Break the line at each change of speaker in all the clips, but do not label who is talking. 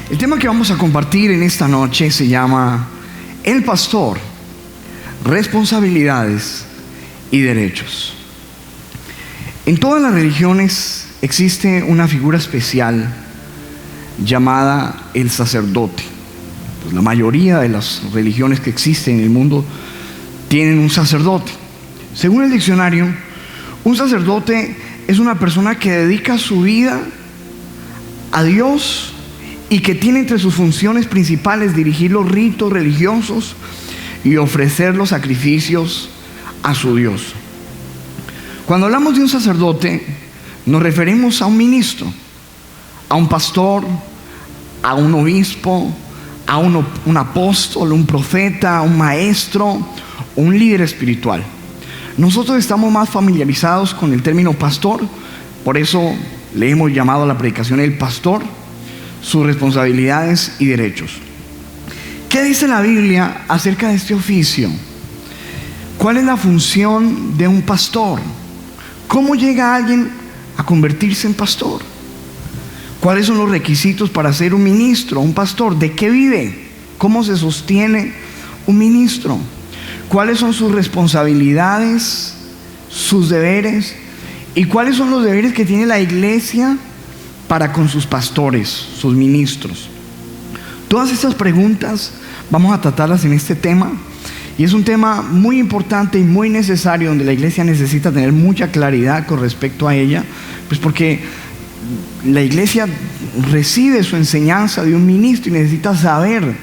El tema que vamos a compartir en esta noche se llama El pastor, responsabilidades y derechos. En todas las religiones existe una figura especial llamada el sacerdote. Pues la mayoría de las religiones que existen en el mundo tienen un sacerdote. Según el diccionario, un sacerdote es una persona que dedica su vida a Dios y que tiene entre sus funciones principales dirigir los ritos religiosos y ofrecer los sacrificios a su Dios. Cuando hablamos de un sacerdote, nos referimos a un ministro, a un pastor, a un obispo, a un apóstol, un profeta, un maestro, un líder espiritual. Nosotros estamos más familiarizados con el término pastor, por eso le hemos llamado a la predicación el pastor, sus responsabilidades y derechos. ¿Qué dice la Biblia acerca de este oficio? ¿Cuál es la función de un pastor? ¿Cómo llega alguien a convertirse en pastor? ¿Cuáles son los requisitos para ser un ministro, un pastor? ¿De qué vive? ¿Cómo se sostiene un ministro? ¿Cuáles son sus responsabilidades, sus deberes? ¿Y cuáles son los deberes que tiene la iglesia para con sus pastores, sus ministros? Todas estas preguntas vamos a tratarlas en este tema. Y es un tema muy importante y muy necesario, donde la iglesia necesita tener mucha claridad con respecto a ella, pues porque la iglesia recibe su enseñanza de un ministro y necesita saber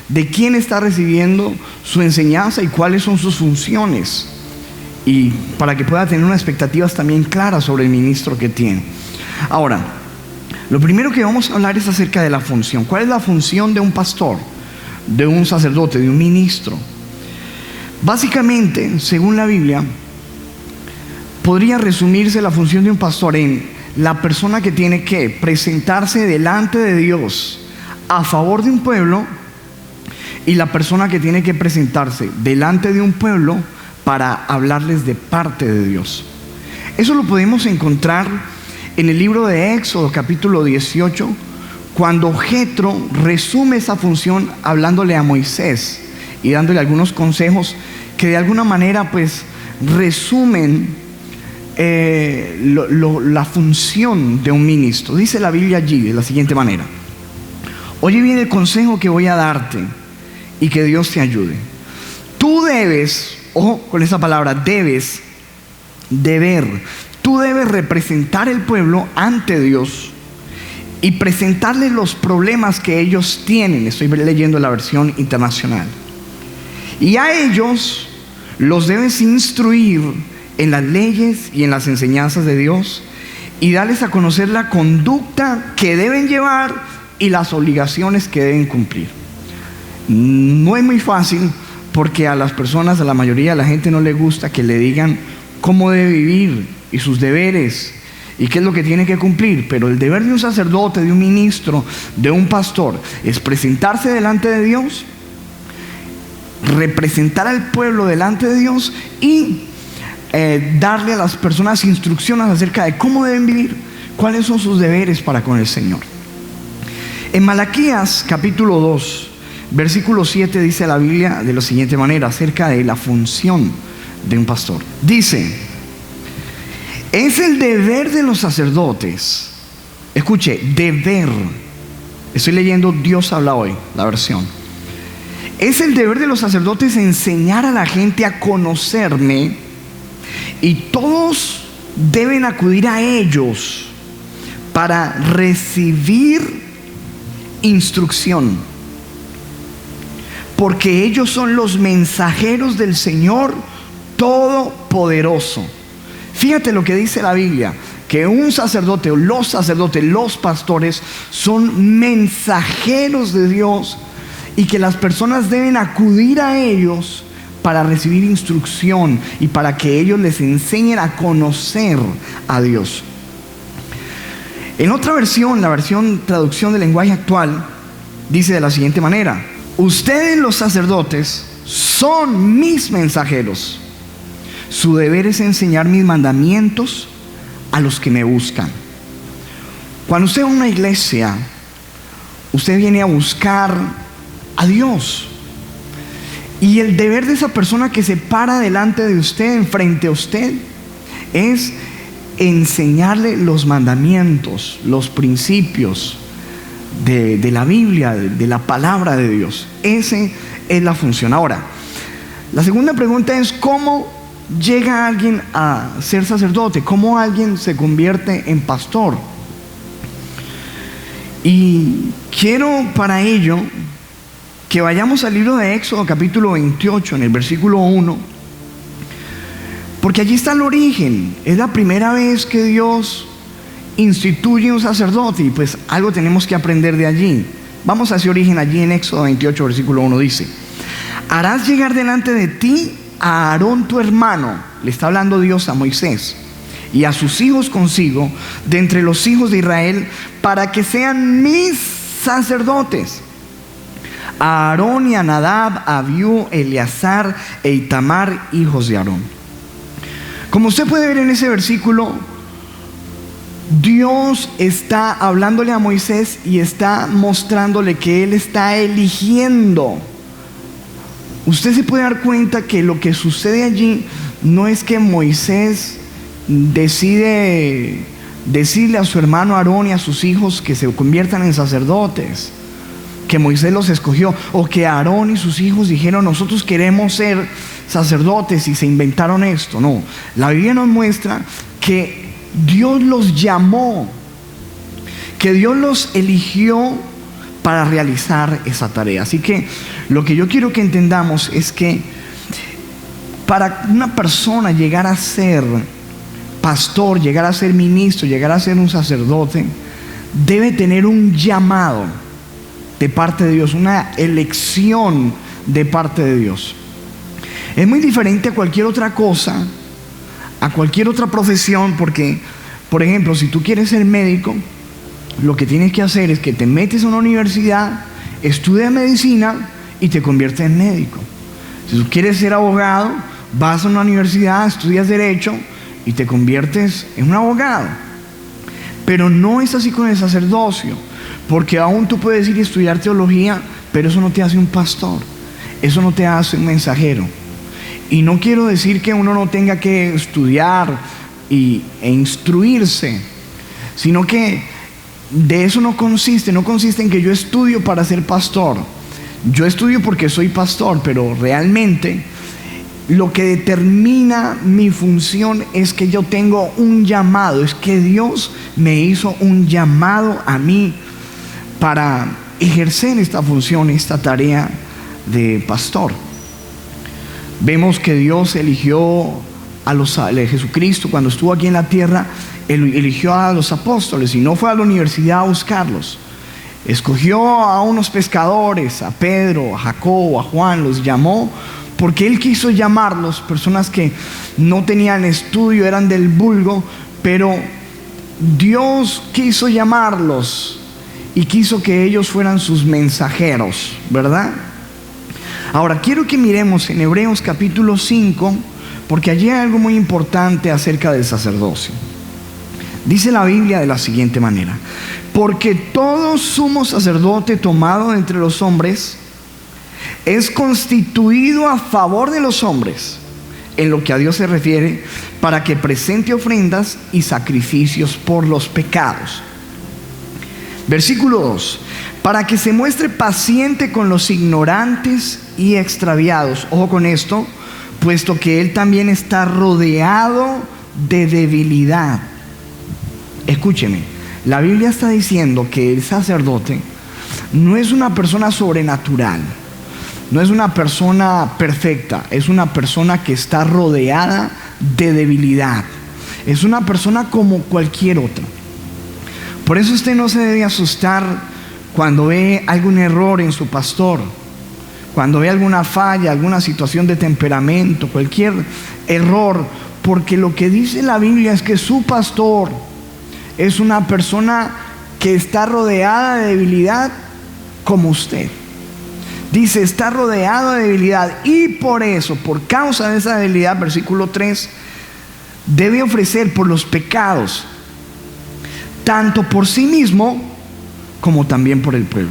de quién está recibiendo su enseñanza y cuáles son sus funciones, y para que pueda tener unas expectativas también claras sobre el ministro que tiene. Ahora, lo primero que vamos a hablar es acerca de la función. ¿Cuál es la función de un pastor, de un sacerdote, de un ministro? Básicamente, según la Biblia, podría resumirse la función de un pastor en la persona que tiene que presentarse delante de Dios a favor de un pueblo, y la persona que tiene que presentarse delante de un pueblo para hablarles de parte de Dios. Eso lo podemos encontrar en el libro de Éxodo, capítulo 18, cuando Jetro resume esa función hablándole a Moisés y dándole algunos consejos que de alguna manera pues resumen la función de un ministro. Dice la Biblia allí de la siguiente manera: oye bien el consejo que voy a darte y que Dios te ayude. Tú debes, ojo con esa palabra, tú debes representar el pueblo ante Dios y presentarles los problemas que ellos tienen. Estoy leyendo la versión internacional. Y a ellos los debes instruir en las leyes y en las enseñanzas de Dios, y darles a conocer la conducta que deben llevar y las obligaciones que deben cumplir. No es muy fácil, porque a las personas, a la mayoría de la gente, no le gusta que le digan cómo debe vivir y sus deberes y qué es lo que tiene que cumplir. Pero el deber de un sacerdote, de un ministro, de un pastor, es presentarse delante de Dios, representar al pueblo delante de Dios y darle a las personas instrucciones acerca de cómo deben vivir, cuáles son sus deberes para con el Señor. En Malaquías capítulo 2, versículo 7, dice la Biblia de la siguiente manera acerca de la función de un pastor. Dice: es el deber de los sacerdotes. Escuche, deber. Estoy leyendo Dios habla hoy, la versión. Es el deber de los sacerdotes enseñar a la gente a conocerme, y todos deben acudir a ellos para recibir instrucción, porque ellos son los mensajeros del Señor Todopoderoso. Fíjate lo que dice la Biblia, que un sacerdote, o los sacerdotes, los pastores, son mensajeros de Dios, y que las personas deben acudir a ellos para recibir instrucción y para que ellos les enseñen a conocer a Dios. En otra versión, la versión traducción del lenguaje actual, dice de la siguiente manera: ustedes, los sacerdotes, son mis mensajeros. Su deber es enseñar mis mandamientos a los que me buscan. Cuando usted va a una iglesia, usted viene a buscar a Dios. Y el deber de esa persona que se para delante de usted, enfrente a usted, es enseñarle los mandamientos, los principios de la Biblia, de la palabra de Dios. Esa es la función. Ahora, la segunda pregunta es: ¿cómo llega alguien a ser sacerdote? ¿Cómo alguien se convierte en pastor? Y quiero para ello que vayamos al libro de Éxodo capítulo 28, en el versículo 1, porque allí está el origen. Es la primera vez que Dios instituye un sacerdote, y pues algo tenemos que aprender de allí. Vamos a ese origen. Allí en Éxodo 28, versículo 1 dice: harás llegar delante de ti a Aarón tu hermano, le está hablando Dios a Moisés, y a sus hijos consigo, de entre los hijos de Israel, para que sean mis sacerdotes. A Aarón y a Nadab, a Abiú, Eleazar e Itamar, hijos de Aarón. Como usted puede ver en ese versículo, Dios está hablándole a Moisés y está mostrándole que Él está eligiendo. Usted se puede dar cuenta que lo que sucede allí no es que Moisés decide decirle a su hermano Aarón y a sus hijos que se conviertan en sacerdotes, que Moisés los escogió, o que Aarón y sus hijos dijeron: nosotros queremos ser sacerdotes, y se inventaron esto. No, la Biblia nos muestra que Dios los llamó, que Dios los eligió para realizar esa tarea. Así que lo que yo quiero que entendamos es que para una persona llegar a ser pastor, llegar a ser ministro, llegar a ser un sacerdote, debe tener un llamado de parte de Dios, una elección de parte de Dios. Es muy diferente a cualquier otra cosa, a cualquier otra profesión, porque, por ejemplo, si tú quieres ser médico, lo que tienes que hacer es que te metes a una universidad, estudias medicina y te conviertes en médico. Si tú quieres ser abogado, vas a una universidad, estudias derecho y te conviertes en un abogado. Pero no es así con el sacerdocio, porque aún tú puedes ir y estudiar teología, pero eso no te hace un pastor, eso no te hace un mensajero. Y no quiero decir que uno no tenga que estudiar e instruirse, sino que de eso no consiste en que yo estudio para ser pastor. Yo estudio porque soy pastor, pero realmente lo que determina mi función es que yo tengo un llamado, es que Dios me hizo un llamado a mí para ejercer esta función, esta tarea de pastor. Vemos que Dios eligió a Jesucristo cuando estuvo aquí en la tierra. Él eligió a los apóstoles y no fue a la universidad a buscarlos. Escogió a unos pescadores, a Pedro, a Jacobo, a Juan, los llamó porque Él quiso llamarlos, personas que no tenían estudio, eran del vulgo, pero Dios quiso llamarlos y quiso que ellos fueran sus mensajeros, ¿verdad? Ahora quiero que miremos en Hebreos capítulo 5, porque allí hay algo muy importante acerca del sacerdocio. Dice la Biblia de la siguiente manera: porque todo sumo sacerdote tomado entre los hombres es constituido a favor de los hombres, en lo que a Dios se refiere, para que presente ofrendas y sacrificios por los pecados. Versículo 2: para que se muestre paciente con los ignorantes y extraviados. Ojo con esto, puesto que Él también está rodeado de debilidad. Escúcheme, la Biblia está diciendo que el sacerdote no es una persona sobrenatural, no es una persona perfecta, es una persona que está rodeada de debilidad, es una persona como cualquier otra. Por eso usted no se debe asustar cuando ve algún error en su pastor, cuando ve alguna falla, alguna situación de temperamento, cualquier error, porque lo que dice la Biblia es que su pastor es una persona que está rodeada de debilidad como usted. Dice, está rodeado de debilidad, y por eso, por causa de esa debilidad, versículo 3, debe ofrecer por los pecados, tanto por sí mismo como también por el pueblo.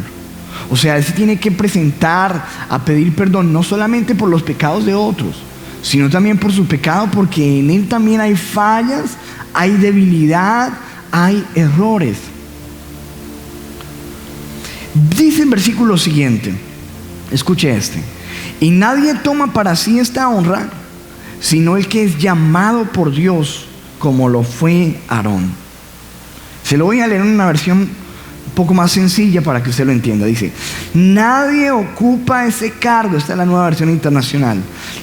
O sea, Él se tiene que presentar a pedir perdón, no solamente por los pecados de otros, sino también por su pecado, porque en Él también hay fallas, hay debilidad, hay errores. Dice el versículo siguiente, escuche este: y nadie toma para sí esta honra, sino el que es llamado por Dios, como lo fue Aarón. Se lo voy a leer en una versión un poco más sencilla para que usted lo entienda. Dice: nadie ocupa ese cargo, esta es la Nueva Versión Internacional,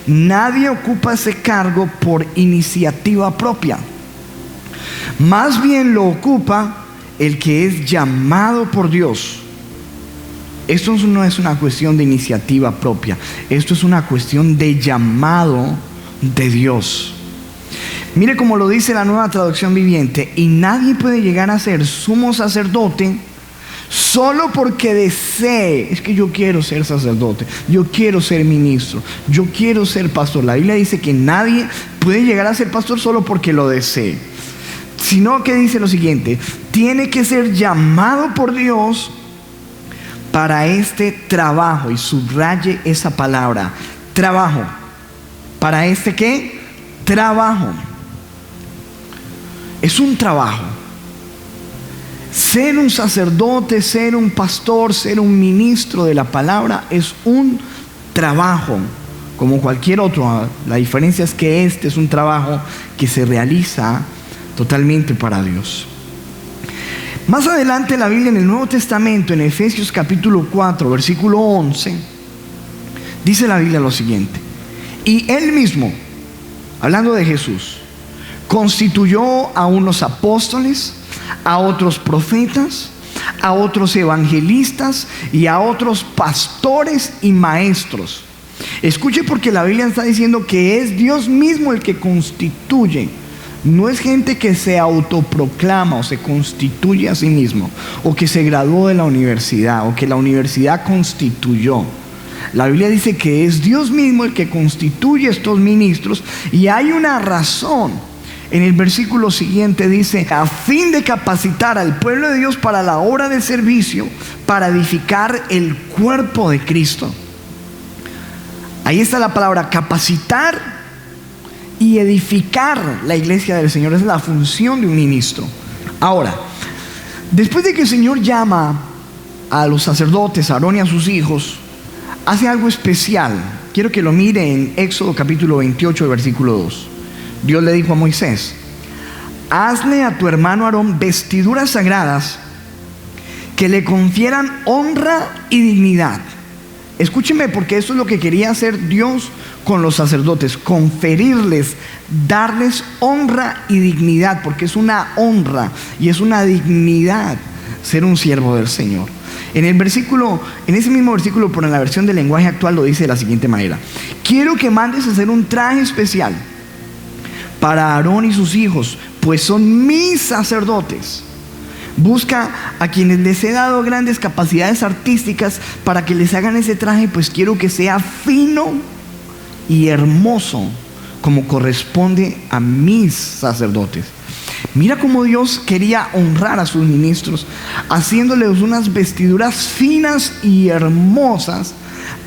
nadie ocupa ese cargo por iniciativa propia, más bien lo ocupa el que es llamado por Dios. Esto no es una cuestión de iniciativa propia, esto es una cuestión de llamado de Dios. Mire cómo lo dice la Nueva Traducción Viviente: y nadie puede llegar a ser sumo sacerdote solo porque desee. Es que yo quiero ser sacerdote, yo quiero ser ministro, yo quiero ser pastor. La Biblia dice que nadie puede llegar a ser pastor solo porque lo desee, sino que dice lo siguiente: tiene que ser llamado por Dios para este trabajo. Y subraye esa palabra, trabajo. ¿Para este qué? Trabajo. Es un trabajo. Ser un sacerdote, ser un pastor, ser un ministro de la palabra es un trabajo, como cualquier otro. La diferencia es que este es un trabajo que se realiza totalmente para Dios. Más adelante en la Biblia, en el Nuevo Testamento, en Efesios capítulo 4, versículo 11, dice la Biblia lo siguiente: y Él mismo, hablando de Jesús, constituyó a unos apóstoles, a otros profetas, a otros evangelistas y a otros pastores y maestros. Escuche, porque la Biblia está diciendo que es Dios mismo el que constituye. No es gente que se autoproclama o se constituye a sí mismo, o que se graduó de la universidad, o que la universidad constituyó. La Biblia dice que es Dios mismo el que constituye estos ministros, y hay una razón. En el versículo siguiente dice: a fin de capacitar al pueblo de Dios para la obra del servicio, para edificar el cuerpo de Cristo. Ahí está la palabra capacitar y edificar la iglesia del Señor. Es la función de un ministro. Ahora, después de que el Señor llama a los sacerdotes, a Aarón y a sus hijos, hace algo especial. Quiero que lo mire en Éxodo capítulo 28, versículo 2. Dios le dijo a Moisés: hazle a tu hermano Aarón vestiduras sagradas que le confieran honra y dignidad. Escúcheme, porque eso es lo que quería hacer Dios con los sacerdotes: conferirles, darles honra y dignidad, porque es una honra y es una dignidad ser un siervo del Señor. En ese mismo versículo, pero en la versión del lenguaje actual, lo dice de la siguiente manera: quiero que mandes a hacer un traje especial para Aarón y sus hijos, pues son mis sacerdotes. Busca a quienes les he dado grandes capacidades artísticas para que les hagan ese traje, pues quiero que sea fino y hermoso, como corresponde a mis sacerdotes. Mira cómo Dios quería honrar a sus ministros, haciéndoles unas vestiduras finas y hermosas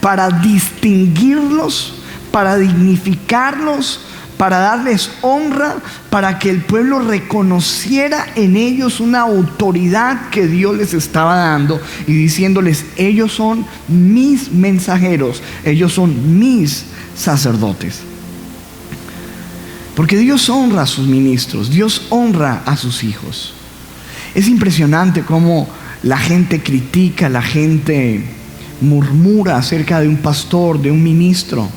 para distinguirlos, para dignificarlos, para darles honra, para que el pueblo reconociera en ellos una autoridad que Dios les estaba dando y diciéndoles: ellos son mis mensajeros, ellos son mis sacerdotes. Porque Dios honra a sus ministros, Dios honra a sus hijos. Es impresionante cómo la gente critica, la gente murmura acerca de un pastor, de un ministro,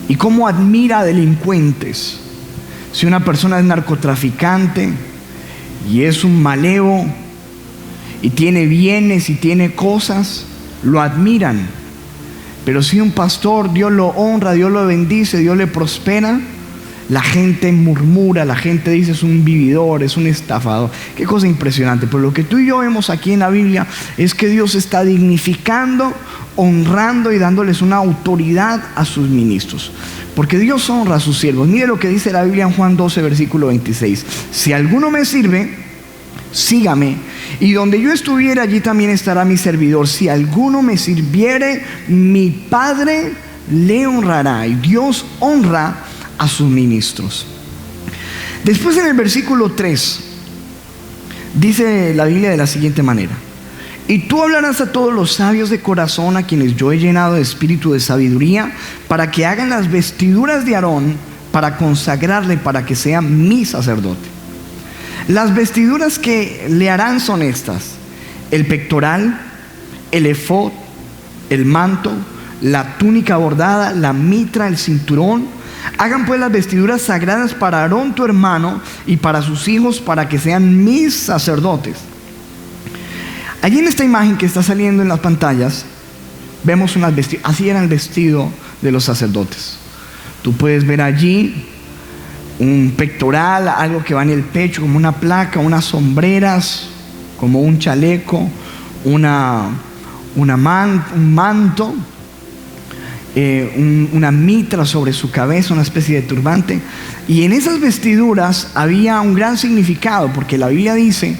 y cómo admira a delincuentes. Si una persona es narcotraficante y es un maleo y tiene bienes y tiene cosas, lo admiran. Pero si un pastor, Dios lo honra, Dios lo bendice, Dios le prospera, la gente murmura, la gente dice: es un vividor, es un estafador. Qué cosa impresionante. Pero lo que tú y yo vemos aquí en la Biblia es que Dios está dignificando, honrando y dándoles una autoridad a sus ministros, porque Dios honra a sus siervos. Mire lo que dice la Biblia en Juan 12, versículo 26: si alguno me sirve, sígame, y donde yo estuviere, allí también estará mi servidor. Si alguno me sirviere, mi Padre le honrará. Y Dios honra a sus ministros. Después, en el versículo 3, dice la Biblia de la siguiente manera: y tú hablarás a todos los sabios de corazón, a quienes yo he llenado de espíritu de sabiduría, para que hagan las vestiduras de Aarón, para consagrarle, para que sea mi sacerdote. Las vestiduras que le harán son estas: el pectoral, el efod, el manto, la túnica bordada, la mitra, el cinturón. Hagan pues las vestiduras sagradas para Aarón tu hermano y para sus hijos, para que sean mis sacerdotes. Allí en esta imagen que está saliendo en las pantallas, vemos unas vestiduras. Así era el vestido de los sacerdotes. Tú puedes ver allí un pectoral, algo que va en el pecho, como una placa, unas sombreras, como un chaleco, un manto, una mitra sobre su cabeza, una especie de turbante. Y en esas vestiduras había un gran significado, porque la Biblia dice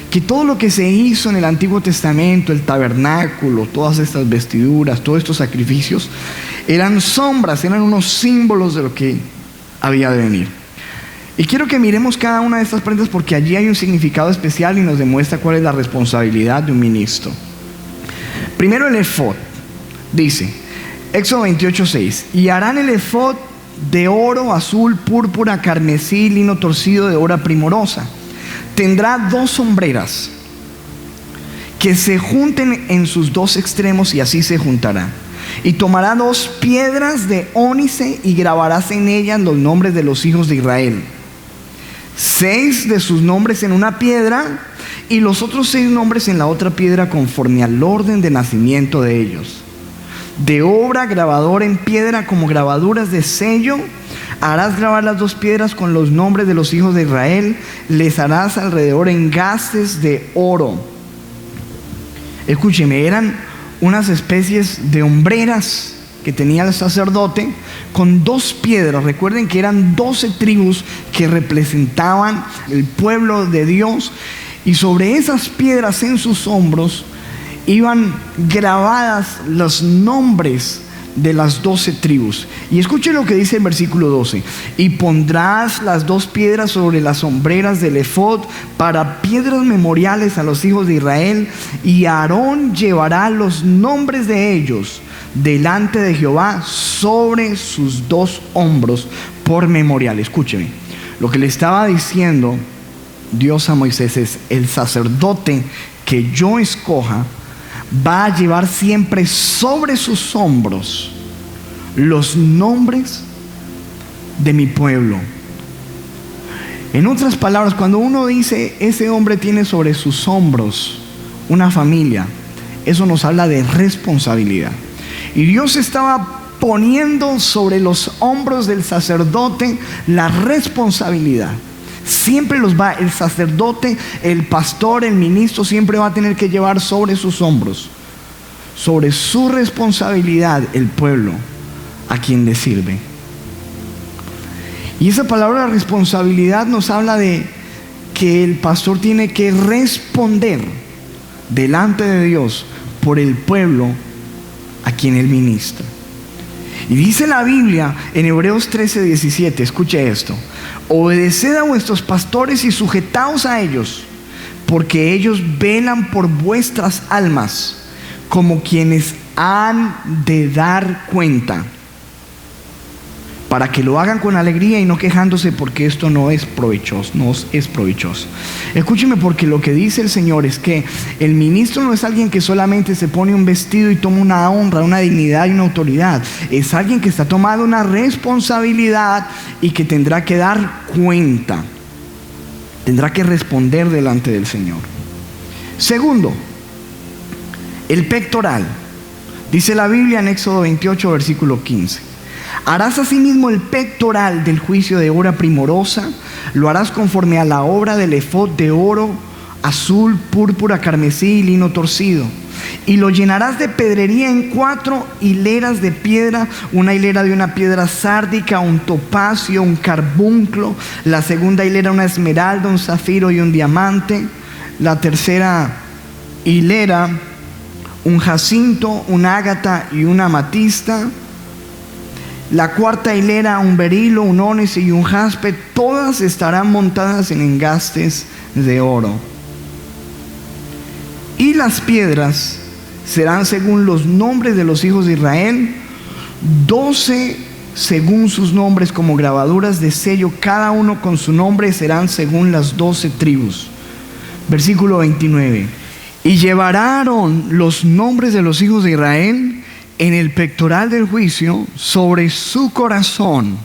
que todo lo que se hizo en el Antiguo Testamento, el tabernáculo, todas estas vestiduras, todos estos sacrificios, eran sombras, eran unos símbolos de lo que había de venir. Y quiero que miremos cada una de estas prendas, porque allí hay un significado especial y nos demuestra cuál es la responsabilidad de un ministro. Primero, el efod. Dice Éxodo 28:6: y harán el efod de oro, azul, púrpura, carmesí, lino torcido de obra primorosa. Tendrá 2 sombreras que se junten en sus 2 extremos, y así se juntará. Y tomará 2 piedras de ónice y grabarás en ellas los nombres de los hijos de Israel, 6 de sus nombres en una piedra y los otros 6 nombres en la otra piedra, conforme al orden de nacimiento de ellos. De obra grabadora en piedra, como grabaduras de sello, harás grabar las 2 piedras con los nombres de los hijos de Israel. Les harás alrededor engastes de oro. Escúcheme, eran unas especies de hombreras que tenía el sacerdote con 2 piedras. Recuerden que eran 12 tribus que representaban el pueblo de Dios, y sobre esas piedras en sus hombros iban grabadas los nombres de las 12 tribus. Y escuche lo que dice el versículo 12: y pondrás las 2 piedras sobre las sombreras del efod para piedras memoriales a los hijos de Israel, y Aarón llevará los nombres de ellos delante de Jehová sobre sus 2 hombros por memorial. Escúcheme, lo que le estaba diciendo Dios a Moisés es: el sacerdote que yo escoja va a llevar siempre sobre sus hombros los nombres de mi pueblo. En otras palabras, cuando uno dice ese hombre tiene sobre sus hombros una familia, eso nos habla de responsabilidad. Y Dios estaba poniendo sobre los hombros del sacerdote la responsabilidad. Siempre el sacerdote, el pastor, el ministro, siempre va a tener que llevar sobre sus hombros, sobre su responsabilidad, el pueblo a quien le sirve. Y esa palabra responsabilidad nos habla de que el pastor tiene que responder delante de Dios por el pueblo a quien él ministra. Y dice la Biblia en Hebreos 13:17, escuche esto: obedeced a vuestros pastores y sujetaos a ellos, porque ellos velan por vuestras almas, como quienes han de dar cuenta, para que lo hagan con alegría y no quejándose, porque esto no es provechoso. Escúcheme, porque lo que dice el Señor es que el ministro no es alguien que solamente se pone un vestido y toma una honra, una dignidad y una autoridad. Es alguien que está tomando una responsabilidad y que tendrá que dar cuenta, tendrá que responder delante del Señor. Segundo, el pectoral. Dice la Biblia en Éxodo 28, versículo 15: harás asimismo el pectoral del juicio de obra primorosa, lo harás conforme a la obra del efod de oro, azul, púrpura, carmesí y lino torcido, y lo llenarás de pedrería en 4 hileras de piedra, una hilera de una piedra sárdica, un topacio, un carbunclo, la segunda hilera una esmeralda, un zafiro y un diamante, La tercera hilera, un jacinto, un ágata y una amatista. La cuarta hilera, un berilo, un ónice y un jaspe. Todas estarán montadas en engastes de oro. Y las piedras serán según los nombres de los hijos de Israel, 12 según sus nombres como grabaduras de sello, cada uno con su nombre, serán según las 12 tribus. Versículo 29. Y llevará Aarón los nombres de los hijos de Israel en el pectoral del juicio sobre su corazón.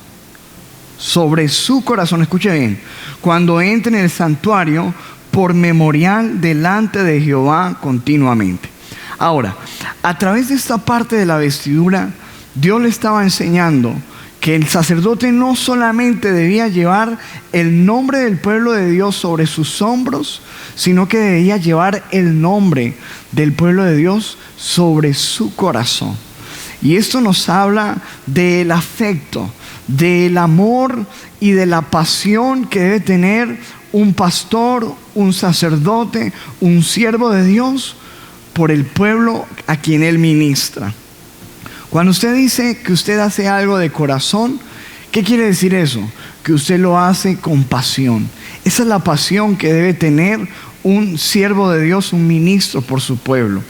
Sobre su corazón, escuche bien, cuando entre en el santuario por memorial delante de Jehová continuamente. Ahora, a través de esta parte de la vestidura, Dios le estaba enseñando que el sacerdote no solamente debía llevar el nombre del pueblo de Dios sobre sus hombros, sino que debía llevar el nombre del pueblo de Dios sobre su corazón. Y esto nos habla del afecto, del amor y de la pasión que debe tener un pastor, un sacerdote, un siervo de Dios por el pueblo a quien él ministra. Cuando usted dice que usted hace algo de corazón, ¿qué quiere decir eso? Que usted lo hace con pasión. Esa es la pasión que debe tener un siervo de Dios, un ministro por su pueblo.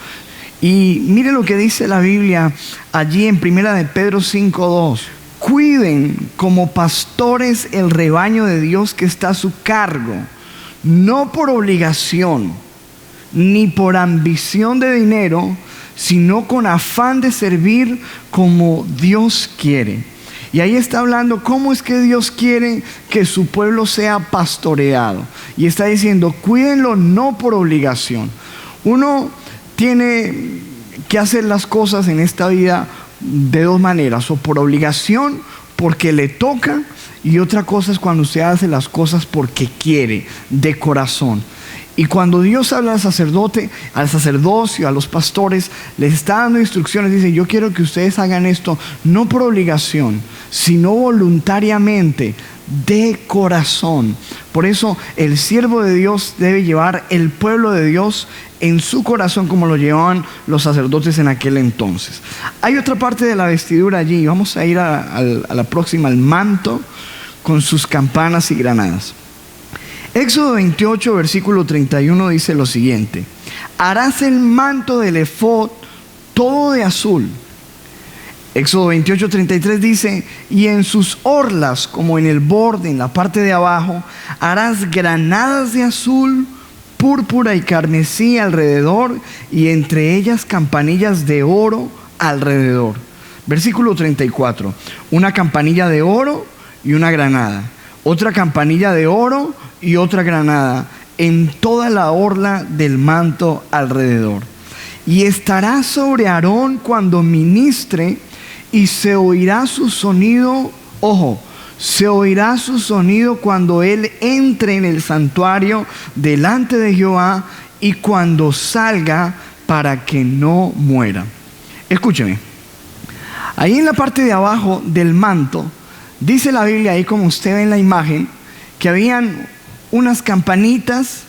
Y mire lo que dice la Biblia allí en 1 de Pedro 5:2. Cuiden como pastores el rebaño de Dios que está a su cargo, no por obligación, ni por ambición de dinero, sino con afán de servir como Dios quiere. Y ahí está hablando cómo es que Dios quiere que su pueblo sea pastoreado. Y está diciendo, cuídenlo no por obligación. Uno tiene que hacer las cosas en esta vida de dos maneras, o por obligación, porque le toca, y otra cosa es cuando usted hace las cosas porque quiere, de corazón. Y cuando Dios habla al sacerdote, al sacerdocio, a los pastores, les está dando instrucciones. Dice, yo quiero que ustedes hagan esto no por obligación, sino voluntariamente, de corazón. Por eso el siervo de Dios debe llevar el pueblo de Dios en su corazón, como lo llevaban los sacerdotes en aquel entonces. Hay otra parte de la vestidura allí. Vamos a ir a la próxima, al manto con sus campanas y granadas. Éxodo 28, versículo 31 dice lo siguiente: harás el manto del efod todo de azul. Éxodo 28, 33 dice: y en sus orlas, como en el borde, en la parte de abajo, harás granadas de azul, púrpura y carmesí alrededor, y entre ellas campanillas de oro alrededor. Versículo 34: una campanilla de oro y una granada, otra campanilla de oro y otra granada en toda la orla del manto alrededor. Y estará sobre Aarón cuando ministre, y se oirá su sonido, ojo, se oirá su sonido cuando él entre en el santuario delante de Jehová y cuando salga, para que no muera. Escúcheme, ahí en la parte de abajo del manto, dice la Biblia, ahí como usted ve en la imagen, que habían unas campanitas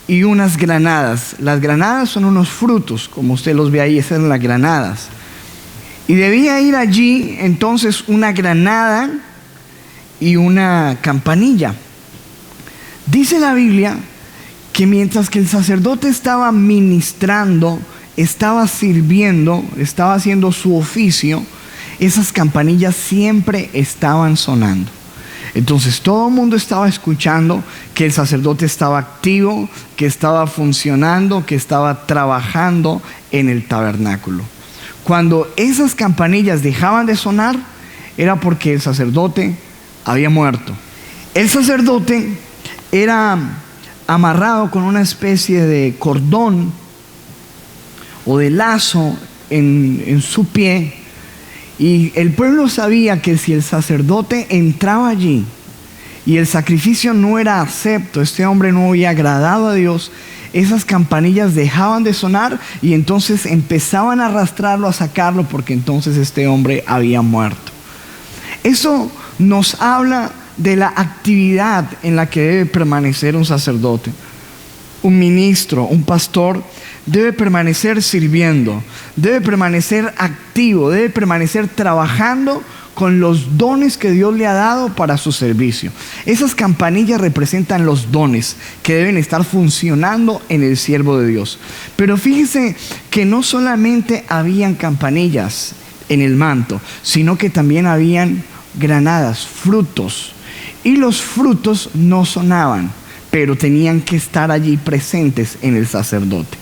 y unas granadas. Las granadas son unos frutos, como usted los ve ahí, esas son las granadas. Y debía ir allí entonces una granada y una campanilla. Dice la Biblia que mientras que el sacerdote estaba ministrando, estaba sirviendo, estaba haciendo su oficio, esas campanillas siempre estaban sonando. Entonces todo el mundo estaba escuchando que el sacerdote estaba activo, que estaba funcionando, que estaba trabajando en el tabernáculo. Cuando esas campanillas dejaban de sonar, era porque el sacerdote había muerto. El sacerdote era amarrado con una especie de cordón o de lazo en su pie. Y el pueblo sabía que si el sacerdote entraba allí y el sacrificio no era acepto, este hombre no había agradado a Dios, esas campanillas dejaban de sonar y entonces empezaban a arrastrarlo, a sacarlo, porque entonces este hombre había muerto. Eso nos habla de la actividad en la que debe permanecer un sacerdote. un ministro, un pastor, debe permanecer sirviendo, debe permanecer activo, debe permanecer trabajando con los dones que Dios le ha dado para su servicio. Esas campanillas representan los dones que deben estar funcionando en el siervo de Dios. Pero fíjese que no solamente habían campanillas en el manto, sino que también habían granadas, frutos. Y los frutos no sonaban, pero tenían que estar allí presentes en el sacerdote.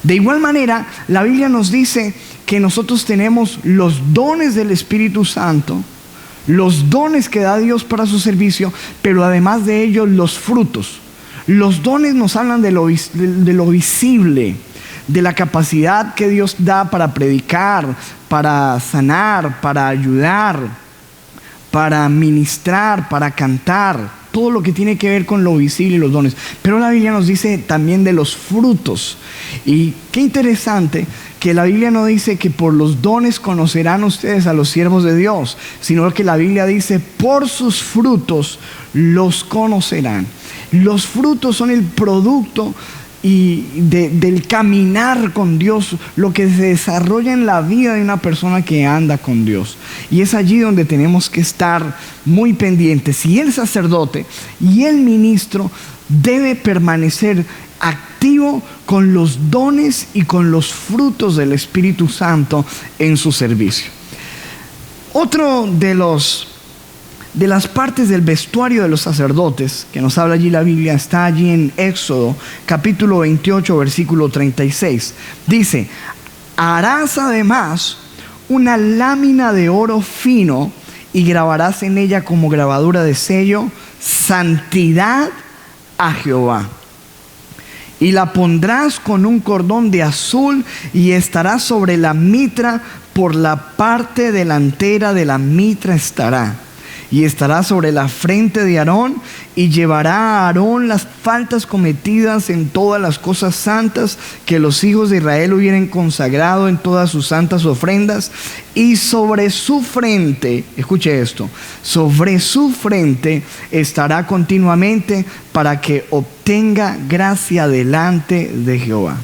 De igual manera, la Biblia nos dice que nosotros tenemos los dones del Espíritu Santo, los dones que da Dios para su servicio, pero además de ellos los frutos. Los dones nos hablan de lo visible, de la capacidad que Dios da para predicar, para sanar, para ayudar, para ministrar, para cantar, todo lo que tiene que ver con lo visible y los dones. Pero la Biblia nos dice también de los frutos. Y qué interesante que la Biblia no dice que por los dones conocerán ustedes a los siervos de Dios, sino que la Biblia dice por sus frutos los conocerán. Los frutos son el producto del caminar con Dios, lo que se desarrolla en la vida de una persona que anda con Dios. Y es allí donde tenemos que estar muy pendientes. Y el sacerdote y el ministro debe permanecer activo con los dones y con los frutos del Espíritu Santo en su servicio. Otro de las partes del vestuario de los sacerdotes que nos habla allí la Biblia está allí en Éxodo capítulo 28 versículo 36. Dice: harás además una lámina de oro fino y grabarás en ella como grabadura de sello: santidad a Jehová. Y la pondrás con un cordón de azul y estará sobre la mitra, por la parte delantera de la mitra estará. Y estará sobre la frente de Aarón, y llevará a Aarón las faltas cometidas en todas las cosas santas que los hijos de Israel hubieren consagrado en todas sus santas ofrendas. Y sobre su frente, escuche esto, sobre su frente estará continuamente, para que obtenga gracia delante de Jehová.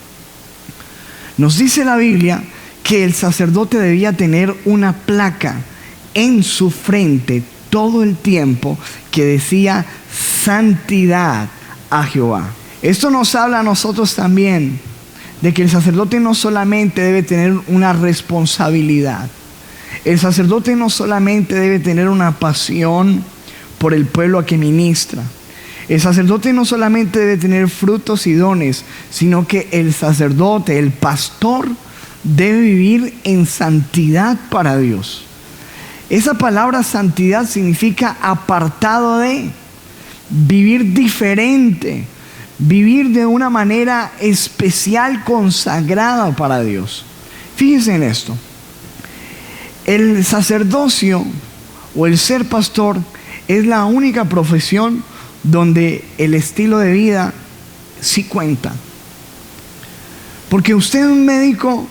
Nos dice la Biblia que el sacerdote debía tener una placa en su frente todo el tiempo que decía: santidad a Jehová. Esto nos habla a nosotros también de que el sacerdote no solamente debe tener una responsabilidad, el sacerdote no solamente debe tener una pasión por el pueblo a que ministra, el sacerdote no solamente debe tener frutos y dones, sino que el sacerdote, el pastor, debe vivir en santidad para Dios. Esa palabra santidad significa apartado de, vivir diferente, vivir de una manera especial, consagrada para Dios. Fíjense en esto: el sacerdocio o el ser pastor es la única profesión donde el estilo de vida sí cuenta. Porque usted, un médico,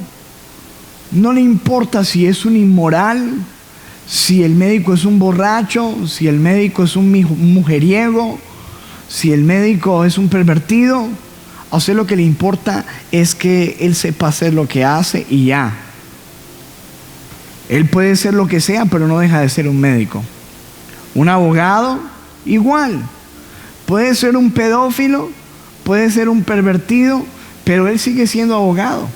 no le importa si es un inmoral, si el médico es un borracho, si el médico es un mujeriego, si el médico es un pervertido. A usted lo que le importa es que él sepa hacer lo que hace y ya. Él puede ser lo que sea, pero no deja de ser un médico. Un abogado, igual. Puede ser un pedófilo, puede ser un pervertido, pero él sigue siendo abogado.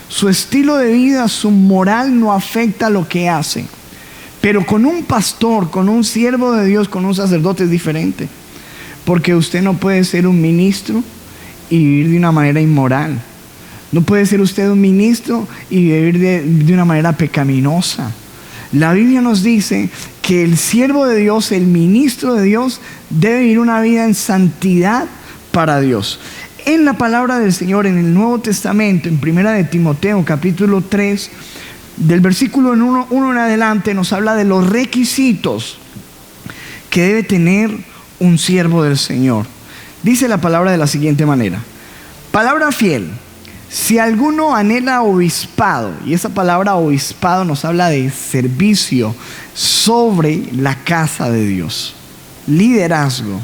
Su estilo de vida, su moral no afecta lo que hace. Pero con un pastor, con un siervo de Dios, con un sacerdote es diferente. Porque usted no puede ser un ministro y vivir de una manera inmoral. No puede ser usted un ministro y vivir de una manera pecaminosa. La Biblia nos dice que el siervo de Dios, el ministro de Dios, debe vivir una vida en santidad para Dios. En la palabra del Señor, en el Nuevo Testamento, en 1 de Timoteo, capítulo 3, del versículo 1 en adelante, nos habla de los requisitos que debe tener un siervo del Señor. Dice la palabra de la siguiente manera: palabra fiel. Si alguno anhela obispado, y esa palabra obispado nos habla de servicio sobre la casa de Dios, liderazgo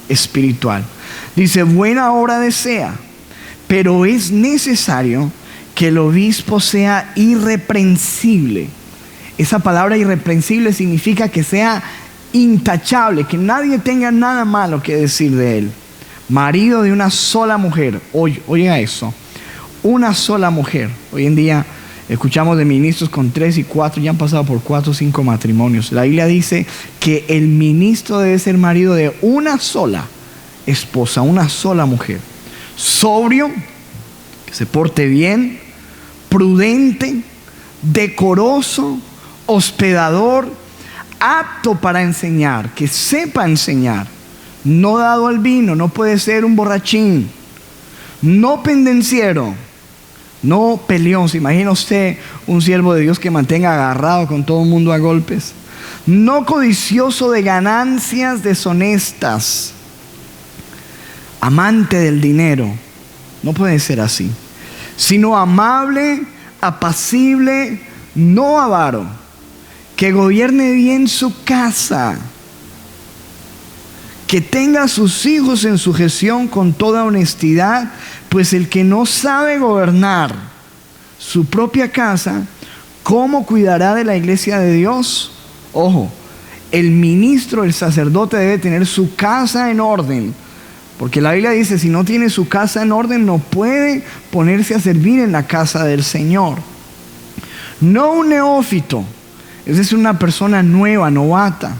espiritual. Dice: buena obra desea. pero es necesario que el obispo sea irreprensible. Esa palabra irreprensible significa que sea intachable, que nadie tenga nada malo que decir de él. Marido de una sola mujer. Oiga eso, una sola mujer. Hoy en día escuchamos de ministros con 3 y 4, ya han pasado por 4 o 5 matrimonios. La Biblia dice que el ministro debe ser marido de una sola esposa, una sola mujer. Sobrio, que se porte bien, prudente, decoroso, hospedador, apto para enseñar, que sepa enseñar, no dado al vino, no puede ser un borrachín, no pendenciero, no peleón. ¿Se imagina usted un siervo de Dios que mantenga agarrado con todo el mundo a golpes? No codicioso de ganancias deshonestas, amante del dinero, no puede ser así, sino amable, apacible, no avaro, que gobierne bien su casa, que tenga a sus hijos en sujeción con toda honestidad, pues el que no sabe gobernar su propia casa, ¿cómo cuidará de la iglesia de Dios? Ojo, el ministro, el sacerdote debe tener su casa en orden, porque la Biblia dice, si no tiene su casa en orden, no puede ponerse a servir en la casa del Señor. No un neófito, es decir, una persona nueva, novata,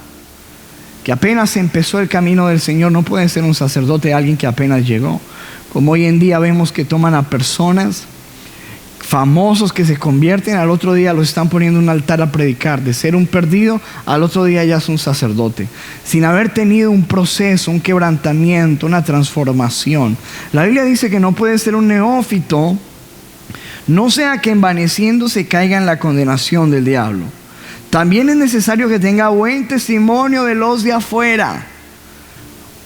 que apenas empezó el camino del Señor. No puede ser un sacerdote alguien que apenas llegó. Como hoy en día vemos que toman a personas famosos que se convierten, al otro día los están poniendo en un altar a predicar. De ser un perdido, al otro día ya es un sacerdote, sin haber tenido un proceso, un quebrantamiento, una transformación. La Biblia dice que no puede ser un neófito, no sea que envaneciéndose caiga en la condenación del diablo. También es necesario que tenga buen testimonio de los de afuera.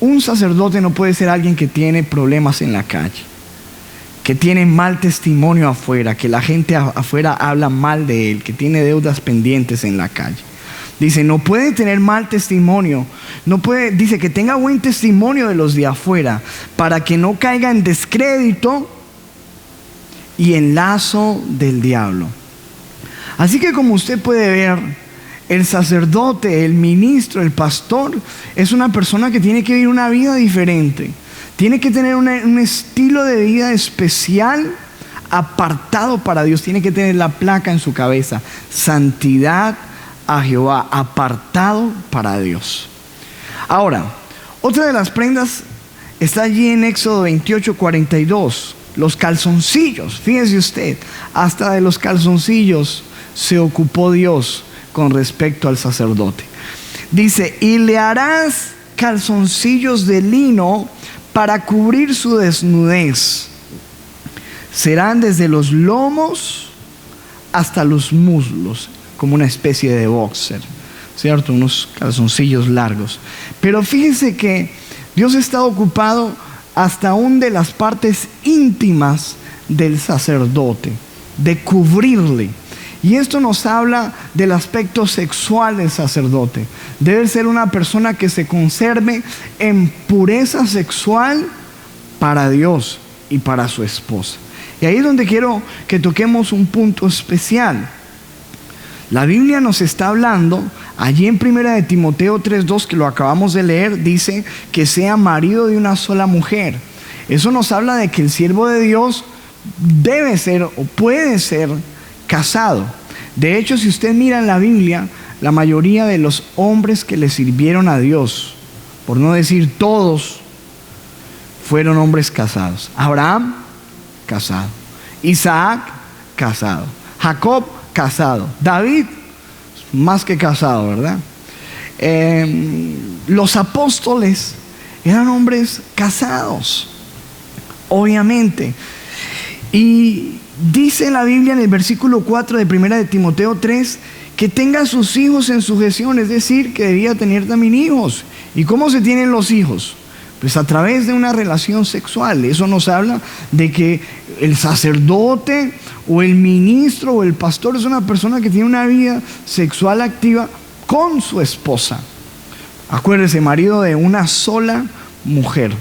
Un sacerdote no puede ser alguien que tiene problemas en la calle, que tiene mal testimonio afuera, que la gente afuera habla mal de él, que tiene deudas pendientes en la calle. Dice, no puede tener mal testimonio, dice que tenga buen testimonio de los de afuera, para que no caiga en descrédito y en lazo del diablo. Así que, como usted puede ver, el sacerdote, el ministro, el pastor es una persona que tiene que vivir una vida diferente. Tiene que tener un estilo de vida especial, apartado para Dios. Tiene que tener la placa en su cabeza: santidad a Jehová, apartado para Dios. Ahora, otra de las prendas está allí en Éxodo 28:42. Los calzoncillos, fíjese usted, hasta de los calzoncillos se ocupó Dios con respecto al sacerdote. Dice, y le harás calzoncillos de lino para cubrir su desnudez. Serán desde los lomos hasta los muslos, como una especie de boxer, ¿cierto? Unos calzoncillos largos. Pero fíjense que Dios está ocupado hasta aún de las partes íntimas del sacerdote, de cubrirle. Y esto nos habla del aspecto sexual del sacerdote. Debe ser una persona que se conserve en pureza sexual para Dios y para su esposa. Y ahí es donde quiero que toquemos un punto especial. La Biblia nos está hablando, allí en 1 Timoteo 3:2, que lo acabamos de leer, dice que sea marido de una sola mujer. Eso nos habla de que el siervo de Dios debe ser o puede ser casado. De hecho, si usted mira en la Biblia, la mayoría de los hombres que le sirvieron a Dios, por no decir todos, fueron hombres casados. Abraham, casado. Isaac, casado. Jacob, casado. David, más que casado, ¿verdad? Los apóstoles eran hombres casados, obviamente. Y dice la Biblia en el versículo 4 de 1 Timoteo 3 que tenga a sus hijos en sujeción, es decir, que debía tener también hijos. ¿Y cómo se tienen los hijos? Pues a través de una relación sexual. Eso nos habla de que el sacerdote o el ministro o el pastor es una persona que tiene una vida sexual activa con su esposa. Acuérdese, marido de una sola mujer.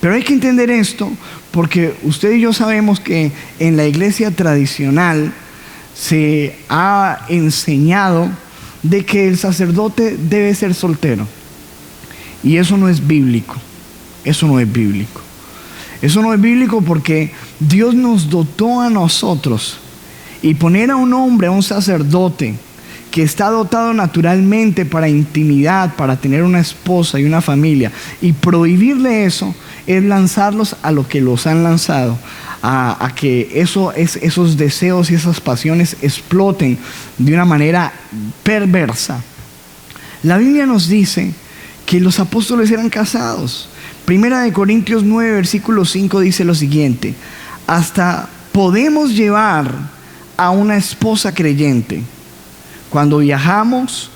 Pero hay que entender esto porque usted y yo sabemos que en la iglesia tradicional se ha enseñado de que el sacerdote debe ser soltero. Y eso no es bíblico. Eso no es bíblico. Eso no es bíblico porque Dios nos dotó a nosotros, y poner a un hombre, a un sacerdote que está dotado naturalmente para intimidad, para tener una esposa y una familia, y prohibirle eso es lanzarlos a lo que los han lanzado, a que esos deseos y esas pasiones exploten de una manera perversa. La Biblia nos dice que los apóstoles eran casados. Primera de Corintios 9, versículo 5 dice lo siguiente: hasta podemos llevar a una esposa creyente cuando viajamos,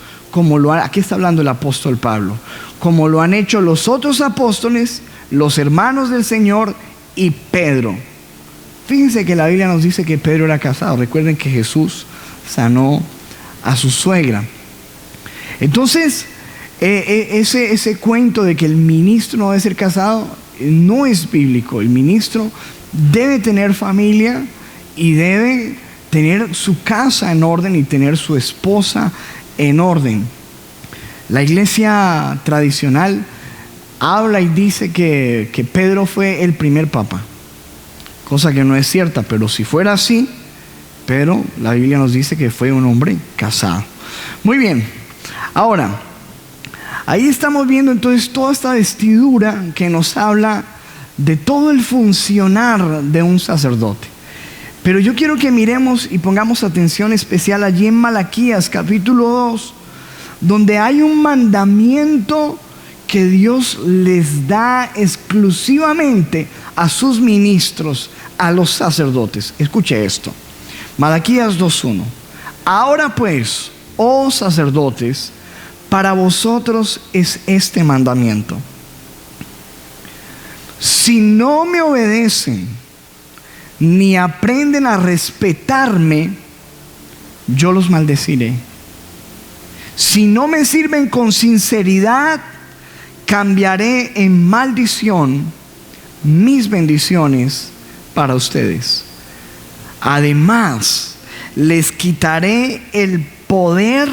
aquí está hablando el apóstol Pablo, como lo han hecho los otros apóstoles, los hermanos del Señor y Pedro. Fíjense que la Biblia nos dice que Pedro era casado. Recuerden que Jesús sanó a su suegra. Entonces, ese cuento de que el ministro no debe ser casado no es bíblico. El ministro debe tener familia y debe tener su casa en orden y tener su esposa en orden. La iglesia tradicional habla y dice que Pedro fue el primer papa, cosa que no es cierta, pero si fuera así, pero la Biblia nos dice que fue un hombre casado. Muy bien, ahora, ahí estamos viendo entonces toda esta vestidura que nos habla de todo el funcionar de un sacerdote. Pero yo quiero que miremos y pongamos atención especial allí en Malaquías capítulo 2, donde hay un mandamiento que Dios les da exclusivamente a sus ministros, a los sacerdotes. Escuche esto. Malaquías 2:1. Ahora pues, oh sacerdotes, para vosotros es este mandamiento: si no me obedecen ni aprenden a respetarme, yo los maldeciré. Si no me sirven con sinceridad, cambiaré en maldición mis bendiciones para ustedes. Además, les quitaré el poder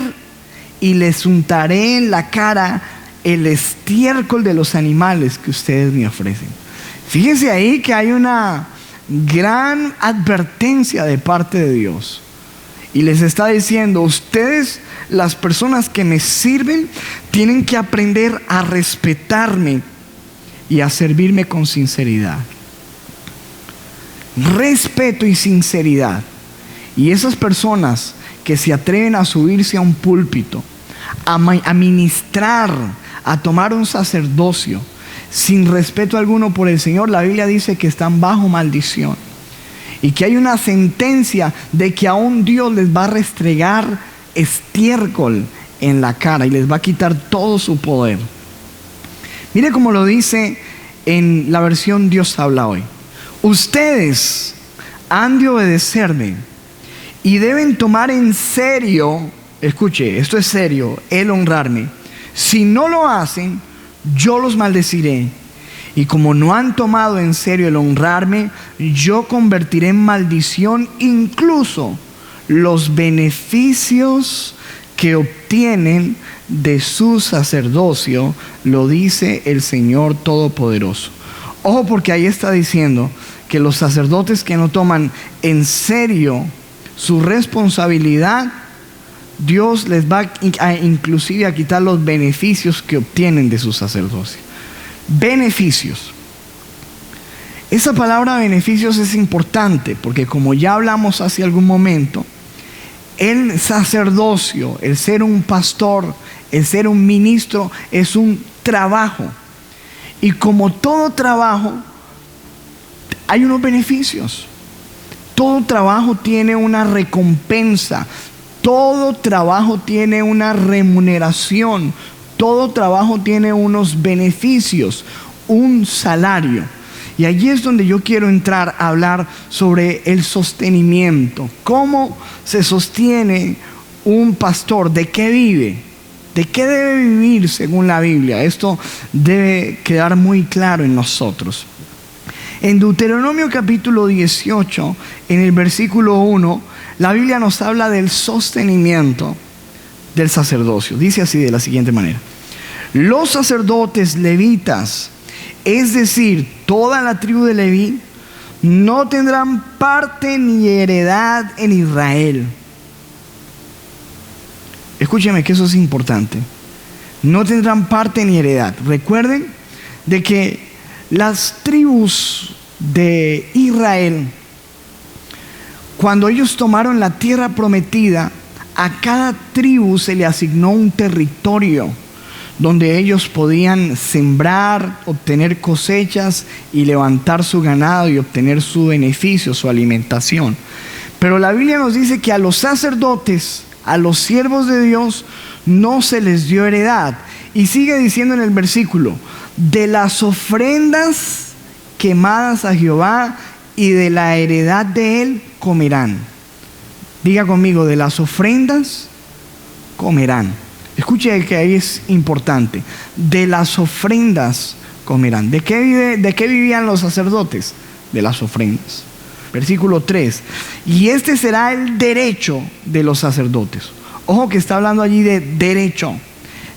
y les untaré en la cara el estiércol de los animales que ustedes me ofrecen. Fíjense ahí que hay una gran advertencia de parte de Dios. Y les está diciendo: ustedes, las personas que me sirven, tienen que aprender a respetarme y a servirme con sinceridad. Respeto y sinceridad. Y esas personas que se atreven a subirse a un púlpito, a ministrar, a tomar un sacerdocio sin respeto alguno por el Señor, la Biblia dice que están bajo maldición y que hay una sentencia de que aún Dios les va a restregar estiércol en la cara y les va a quitar todo su poder. Mire cómo lo dice en la versión Dios habla hoy: ustedes han de obedecerme y deben tomar en serio, escuche, esto es serio, el honrarme. Si no lo hacen, yo los maldeciré. Y como no han tomado en serio el honrarme, yo convertiré en maldición incluso los beneficios que obtienen de su sacerdocio, lo dice el Señor Todopoderoso. Ojo, porque ahí está diciendo que los sacerdotes que no toman en serio su responsabilidad, Dios les va inclusive a quitar los beneficios que obtienen de su sacerdocio. Beneficios. Esa palabra beneficios es importante porque, como ya hablamos hace algún momento, el sacerdocio, el ser un pastor, el ser un ministro, es un trabajo. Y como todo trabajo, hay unos beneficios. Todo trabajo tiene una recompensa. Todo trabajo tiene una remuneración. Todo trabajo tiene unos beneficios, un salario. Y allí es donde yo quiero entrar a hablar sobre el sostenimiento. ¿Cómo se sostiene un pastor? ¿De qué vive? ¿De qué debe vivir según la Biblia? Esto debe quedar muy claro en nosotros. En Deuteronomio capítulo 18, en el versículo 1, la Biblia nos habla del sostenimiento del sacerdocio. Dice así de la siguiente manera: los sacerdotes levitas, es decir, toda la tribu de Leví, no tendrán parte ni heredad en Israel. Escúcheme que eso es importante. No tendrán parte ni heredad. Recuerden de que las tribus de Israel, cuando ellos tomaron la tierra prometida, a cada tribu se le asignó un territorio donde ellos podían sembrar, obtener cosechas y levantar su ganado y obtener su beneficio, su alimentación. Pero la Biblia nos dice que a los sacerdotes, a los siervos de Dios, no se les dio heredad. Y sigue diciendo en el versículo: de las ofrendas quemadas a Jehová y de la heredad de él comerán. Diga conmigo: de las ofrendas comerán. Escuche que ahí es importante. De las ofrendas comerán. ¿De qué vivían los sacerdotes? De las ofrendas. Versículo 3. Y este será el derecho de los sacerdotes. Ojo que está hablando allí de derecho.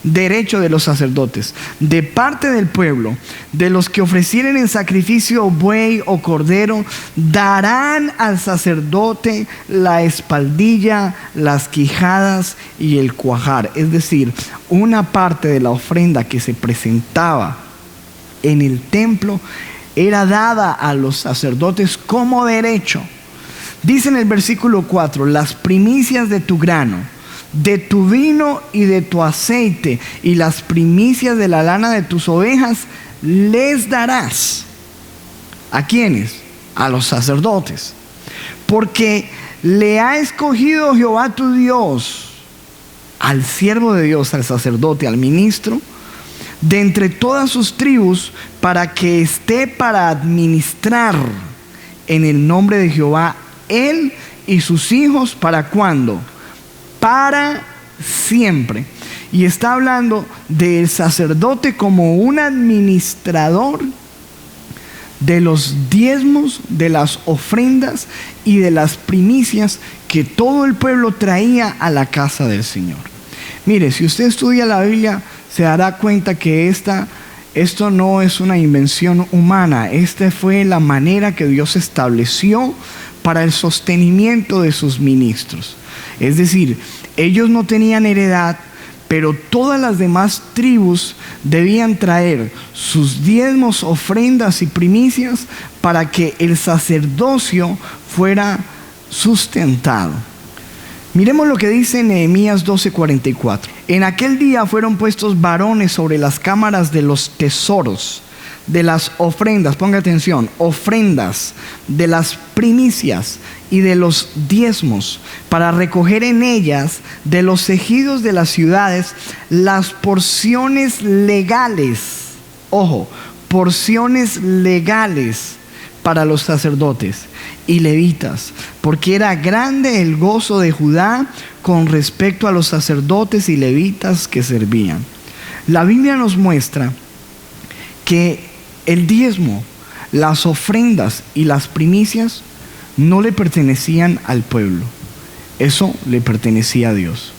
Derecho de los sacerdotes, de parte del pueblo, de los que ofrecieren en sacrificio buey o cordero, darán al sacerdote la espaldilla, las quijadas y el cuajar. Es decir, una parte de la ofrenda que se presentaba en el templo era dada a los sacerdotes como derecho. Dice en el versículo 4: las primicias de tu grano, de tu vino y de tu aceite, y las primicias de la lana de tus ovejas les darás. ¿A quiénes? A los sacerdotes. Porque le ha escogido Jehová tu Dios al siervo de Dios, al sacerdote, al ministro, de entre todas sus tribus, para que esté para administrar en el nombre de Jehová él y sus hijos. ¿Para cuándo? Para siempre. Y está hablando del sacerdote como un administrador de los diezmos, de las ofrendas y de las primicias que todo el pueblo traía a la casa del Señor. Mire, si usted estudia la Biblia, se dará cuenta que esto no es una invención humana. Esta fue la manera que Dios estableció para el sostenimiento de sus ministros. Es decir, ellos no tenían heredad, pero todas las demás tribus debían traer sus diezmos, ofrendas y primicias para que el sacerdocio fuera sustentado. Miremos lo que dice Nehemías 12:44. En aquel día fueron puestos varones sobre las cámaras de los tesoros, de las ofrendas, ponga atención, ofrendas, de las primicias y de los diezmos, para recoger en ellas de los ejidos de las ciudades las porciones legales. Ojo, porciones legales para los sacerdotes y levitas, porque era grande el gozo de Judá con respecto a los sacerdotes y levitas que servían. La Biblia nos muestra que el diezmo, las ofrendas y las primicias no le pertenecían al pueblo. Eso le pertenecía a Dios.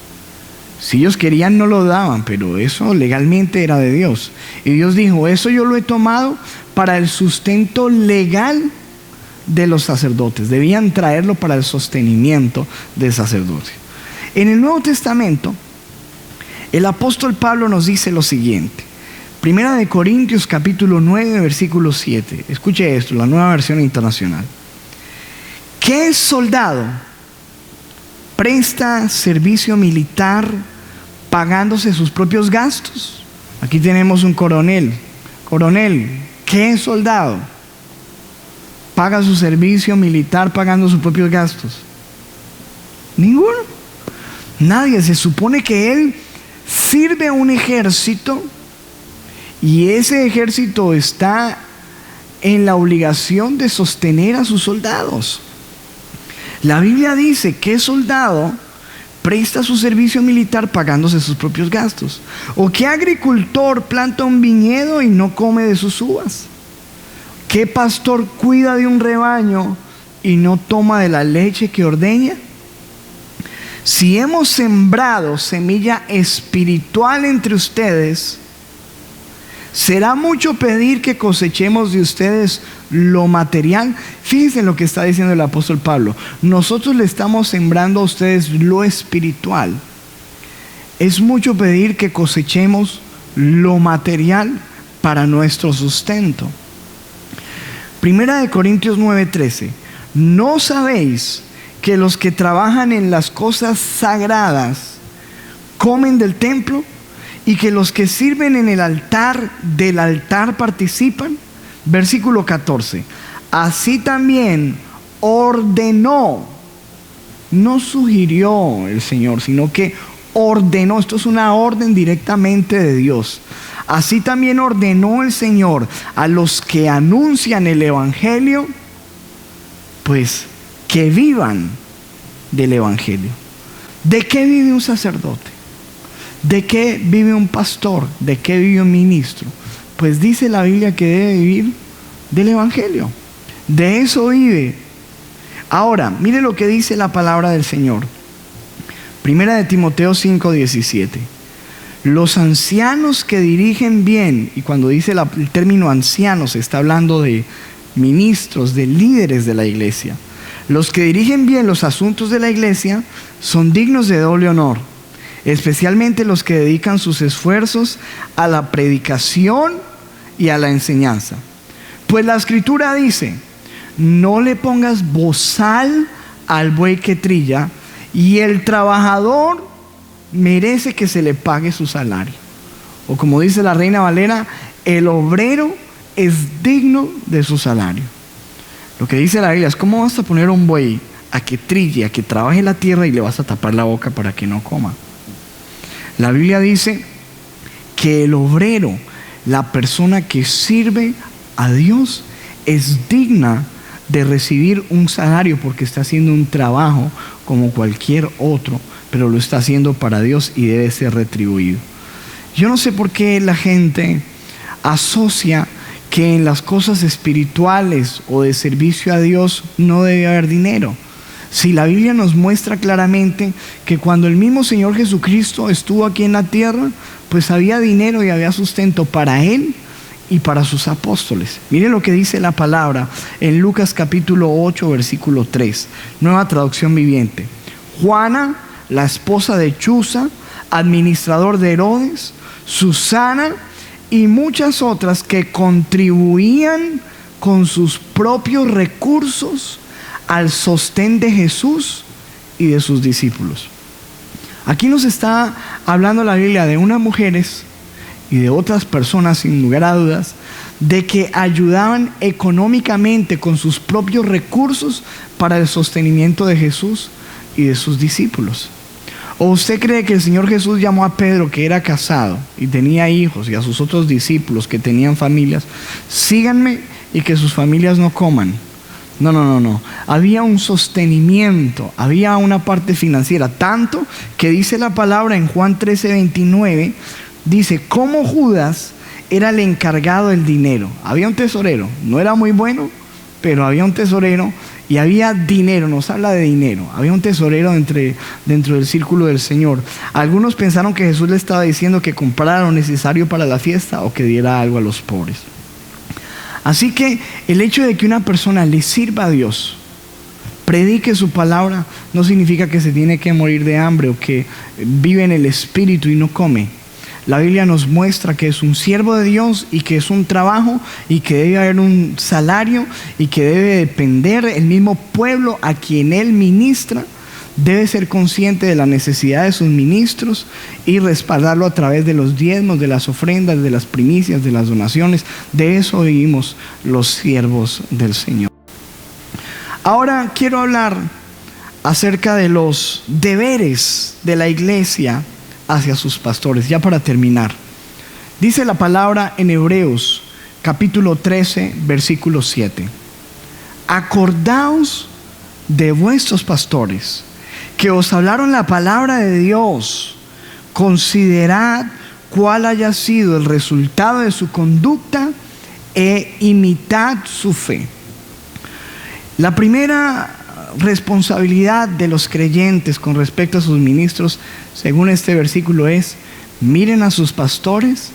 Si ellos querían no lo daban, pero eso legalmente era de Dios. Y Dios dijo: eso yo lo he tomado para el sustento legal de los sacerdotes. Debían traerlo para el sostenimiento del sacerdocio. En el Nuevo Testamento, el apóstol Pablo nos dice lo siguiente. Primera de Corintios capítulo 9 versículo 7. Escuche esto, la Nueva Versión Internacional. ¿Qué soldado presta servicio militar pagándose sus propios gastos? Aquí tenemos un coronel. Coronel, ¿qué soldado paga su servicio militar pagando sus propios gastos? Ninguno. Nadie. Se supone que él sirve a un ejército y ese ejército está en la obligación de sostener a sus soldados. La Biblia dice: ¿qué soldado presta su servicio militar pagándose sus propios gastos? ¿O qué agricultor planta un viñedo y no come de sus uvas? ¿Qué pastor cuida de un rebaño y no toma de la leche que ordeña? Si hemos sembrado semilla espiritual entre ustedes, ¿será mucho pedir que cosechemos de ustedes lo material? Fíjense en lo que está diciendo el apóstol Pablo. Nosotros le estamos sembrando a ustedes lo espiritual. ¿Es mucho pedir que cosechemos lo material para nuestro sustento? Primera de Corintios 9:13. ¿No sabéis que los que trabajan en las cosas sagradas comen del templo y que los que sirven en el altar del altar participan? Versículo 14. Así también ordenó, no sugirió el Señor, sino que ordenó. Esto es una orden directamente de Dios. Así también ordenó el Señor a los que anuncian el Evangelio, pues que vivan del Evangelio. ¿De qué vive un sacerdote? ¿De qué vive un pastor? ¿De qué vive un ministro? Pues dice la Biblia que debe vivir del Evangelio. De eso vive. Ahora, mire lo que dice la palabra del Señor. Primera de Timoteo 5:17. Los ancianos que dirigen bien, y cuando dice el término ancianos, está hablando de ministros, de líderes de la iglesia. Los que dirigen bien los asuntos de la iglesia son dignos de doble honor, especialmente los que dedican sus esfuerzos a la predicación y a la enseñanza. Pues la Escritura dice: no le pongas bozal al buey que trilla, y el trabajador merece que se le pague su salario. O como dice la Reina Valera, el obrero es digno de su salario. Lo que dice la Biblia es: ¿cómo vas a poner a un buey a que trille, a que trabaje la tierra, y le vas a tapar la boca para que no coma? La Biblia dice que el obrero, la persona que sirve a Dios, es digna de recibir un salario porque está haciendo un trabajo como cualquier otro, pero lo está haciendo para Dios y debe ser retribuido. Yo no sé por qué la gente asocia que en las cosas espirituales o de servicio a Dios no debe haber dinero. Si la Biblia nos muestra claramente que cuando el mismo Señor Jesucristo estuvo aquí en la tierra, pues había dinero y había sustento para Él y para sus apóstoles. Miren lo que dice la palabra en Lucas capítulo 8, versículo 3, Nueva Traducción Viviente. Juana, la esposa de Chuza, administrador de Herodes, Susana y muchas otras que contribuían con sus propios recursos al sostén de Jesús y de sus discípulos. Aquí nos está hablando la Biblia de unas mujeres y de otras personas, sin lugar a dudas, de que ayudaban económicamente con sus propios recursos para el sostenimiento de Jesús y de sus discípulos. ¿O usted cree que el Señor Jesús llamó a Pedro, que era casado y tenía hijos, y a sus otros discípulos que tenían familias: síganme y que sus familias no coman? No. Había un sostenimiento, había una parte financiera, tanto que dice la palabra en Juan 13:29, dice: como Judas era el encargado del dinero. Había un tesorero, no era muy bueno, pero había un tesorero y había dinero. Nos habla de dinero. Había un tesorero dentro del círculo del Señor. Algunos pensaron que Jesús le estaba diciendo que comprara lo necesario para la fiesta o que diera algo a los pobres. Así que el hecho de que una persona le sirva a Dios, predique su palabra, no significa que se tiene que morir de hambre o que vive en el espíritu y no come. La Biblia nos muestra que es un siervo de Dios y que es un trabajo y que debe haber un salario y que debe depender el mismo pueblo a quien él ministra. Debe ser consciente de la necesidad de sus ministros y respaldarlo a través de los diezmos, de las ofrendas, de las primicias, de las donaciones. De eso vivimos los siervos del Señor. Ahora quiero hablar acerca de los deberes de la iglesia hacia sus pastores, ya para terminar. Dice la palabra en Hebreos capítulo 13, versículo 7: acordaos de vuestros pastores que os hablaron la palabra de Dios. Considerad cuál haya sido el resultado de su conducta e imitad su fe. La primera responsabilidad de los creyentes con respecto a sus ministros, según este versículo, es: miren a sus pastores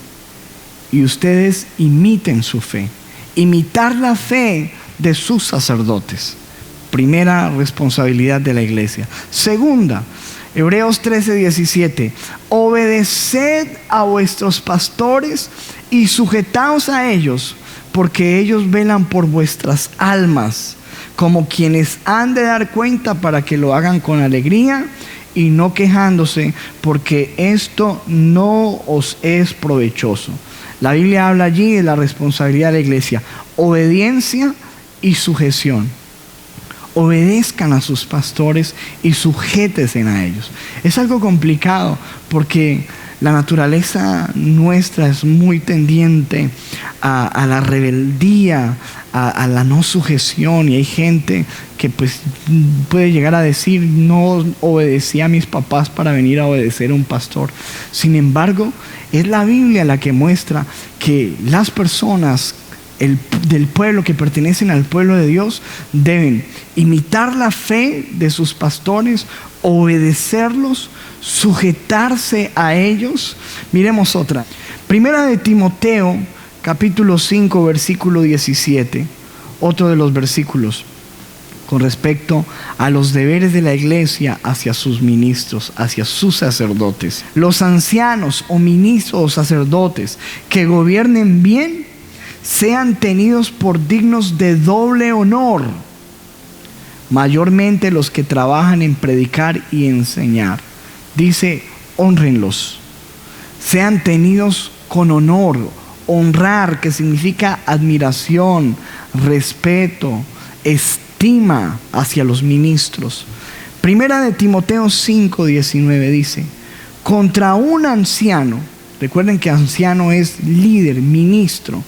y ustedes imiten su fe. Imitar la fe de sus sacerdotes. Primera responsabilidad de la iglesia. Segunda, Hebreos 13:17: obedeced a vuestros pastores y sujetaos a ellos, porque ellos velan por vuestras almas, como quienes han de dar cuenta, para que lo hagan con alegría y no quejándose, porque esto no os es provechoso. La Biblia habla allí de la responsabilidad de la iglesia: obediencia y sujeción. Obedezcan a sus pastores y sujétense a ellos. Es algo complicado porque la naturaleza nuestra es muy tendiente a la rebeldía, a la no sujeción, y hay gente que pues puede llegar a decir: no obedecí a mis papás para venir a obedecer a un pastor. Sin embargo, es la Biblia la que muestra que las personas del pueblo, que pertenecen al pueblo de Dios, deben imitar la fe de sus pastores, obedecerlos, sujetarse a ellos. Miremos otra. Primera de Timoteo, capítulo 5, versículo 17. Otro de los versículos con respecto a los deberes de la iglesia hacia sus ministros, hacia sus sacerdotes. Los ancianos o ministros o sacerdotes que gobiernen bien sean tenidos por dignos de doble honor, mayormente los que trabajan en predicar y enseñar. Dice: hónrenlos, sean tenidos con honor. Honrar, que significa admiración, respeto, estima hacia los ministros. Primera de Timoteo 5:19 dice: contra un anciano, recuerden que anciano es líder, ministro,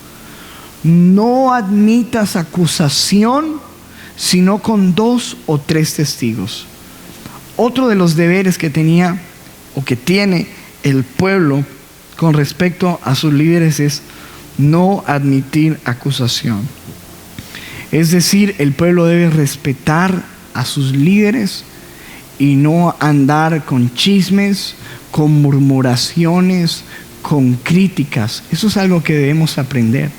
no admitas acusación sino con 2 o 3 testigos. Otro de los deberes que tenía o que tiene el pueblo con respecto a sus líderes es no admitir acusación. Es decir, el pueblo debe respetar a sus líderes y no andar con chismes, con murmuraciones, con críticas. Eso es algo que debemos aprender.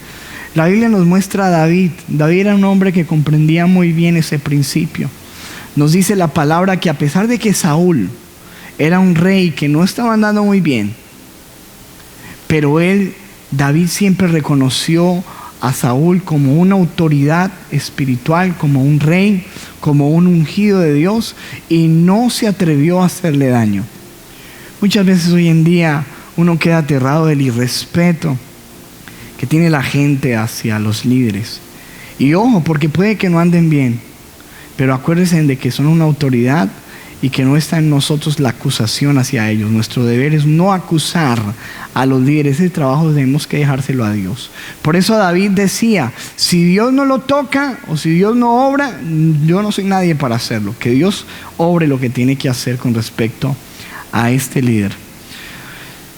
La Biblia nos muestra a David. David era un hombre que comprendía muy bien ese principio. Nos dice la palabra que a pesar de que Saúl era un rey que no estaba andando muy bien, pero David siempre reconoció a Saúl como una autoridad espiritual, como un rey, como un ungido de Dios, y no se atrevió a hacerle daño. Muchas veces hoy en día uno queda aterrado del irrespeto que tiene la gente hacia los líderes. Y ojo, porque puede que no anden bien, pero acuérdense de que son una autoridad y que no está en nosotros la acusación hacia ellos. Nuestro deber es no acusar a los líderes. Ese trabajo tenemos que dejárselo a Dios. Por eso David decía: si Dios no lo toca o si Dios no obra, yo no soy nadie para hacerlo. Que Dios obre lo que tiene que hacer con respecto a este líder.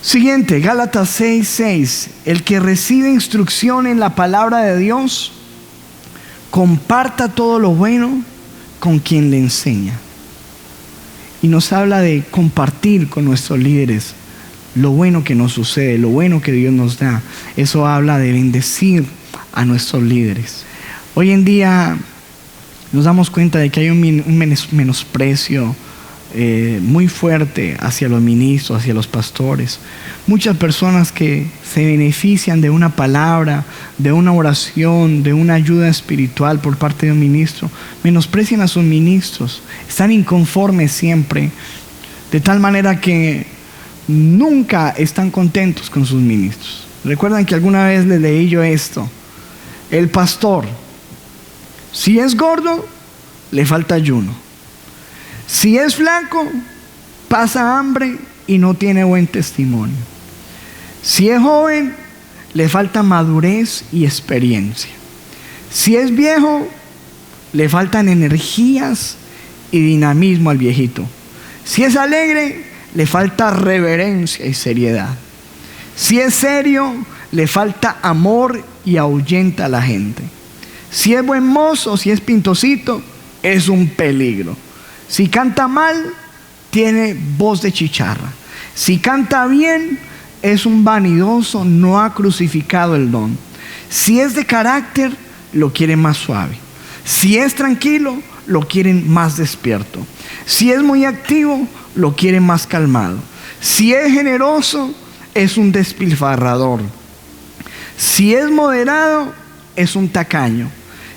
Siguiente, Gálatas 6:6. El que recibe instrucción en la palabra de Dios, comparta todo lo bueno con quien le enseña. Y nos habla de compartir con nuestros líderes lo bueno que nos sucede, lo bueno que Dios nos da. Eso habla de bendecir a nuestros líderes. Hoy en día nos damos cuenta de que hay un menosprecio muy fuerte hacia los ministros, hacia los pastores. Muchas personas que se benefician de una palabra, de una oración, de una ayuda espiritual por parte de un ministro, menosprecian a sus ministros, están inconformes siempre, de tal manera que nunca están contentos con sus ministros. Recuerdan que alguna vez les leí yo esto: el pastor, si es gordo, le falta ayuno. Si es flaco, pasa hambre y no tiene buen testimonio. Si es joven, le falta madurez y experiencia. Si es viejo, le faltan energías y dinamismo al viejito. Si es alegre, le falta reverencia y seriedad. Si es serio, le falta amor y ahuyenta a la gente. Si es buen mozo, si es pintosito, es un peligro. Si canta mal, tiene voz de chicharra. Si canta bien, es un vanidoso, no ha crucificado el don. Si es de carácter, lo quieren más suave. Si es tranquilo, lo quieren más despierto. Si es muy activo, lo quieren más calmado. Si es generoso, es un despilfarrador. Si es moderado, es un tacaño.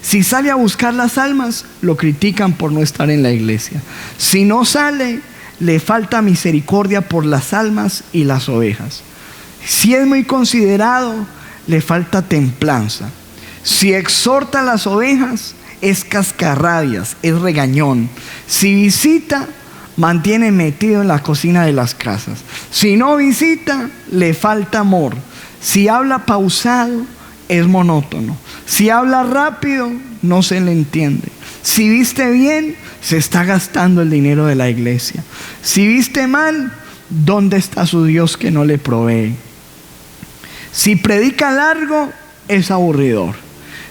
Si sale a buscar las almas, lo critican por no estar en la iglesia. Si no sale, le falta misericordia por las almas y las ovejas. Si es muy considerado, le falta templanza. Si exhorta a las ovejas, es cascarrabias, es regañón. Si visita, mantiene metido en la cocina de las casas. Si no visita, le falta amor. Si habla pausado, es monótono. Si habla rápido, no se le entiende. Si viste bien, se está gastando el dinero de la iglesia. Si viste mal, ¿dónde está su Dios que no le provee? Si predica largo, es aburridor.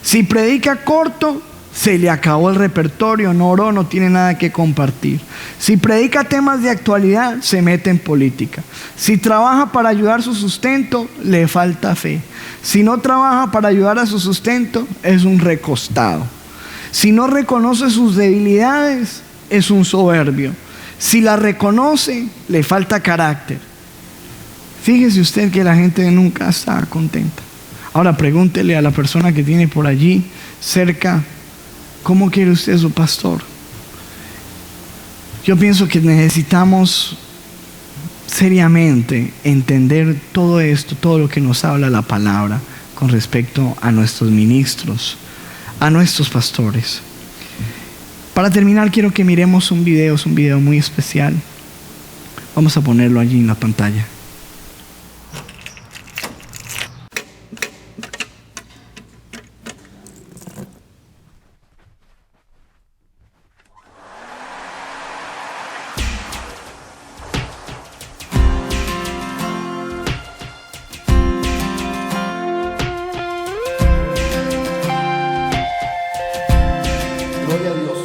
Si predica corto, se le acabó el repertorio, no oró, no tiene nada que compartir. Si predica temas de actualidad, se mete en política. Si trabaja para ayudar su sustento, le falta fe. Si no trabaja para ayudar a su sustento, es un recostado. Si no reconoce sus debilidades, es un soberbio. Si la reconoce, le falta carácter. Fíjese usted que la gente nunca está contenta. Ahora pregúntele a la persona que tiene por allí cerca, ¿cómo quiere usted su pastor? Yo pienso que necesitamos seriamente entender todo esto, todo lo que nos habla la palabra con respecto a nuestros ministros, a nuestros pastores. Para terminar, quiero que miremos un video, es un video muy especial. Vamos a ponerlo allí en la pantalla.
Gloria a Dios.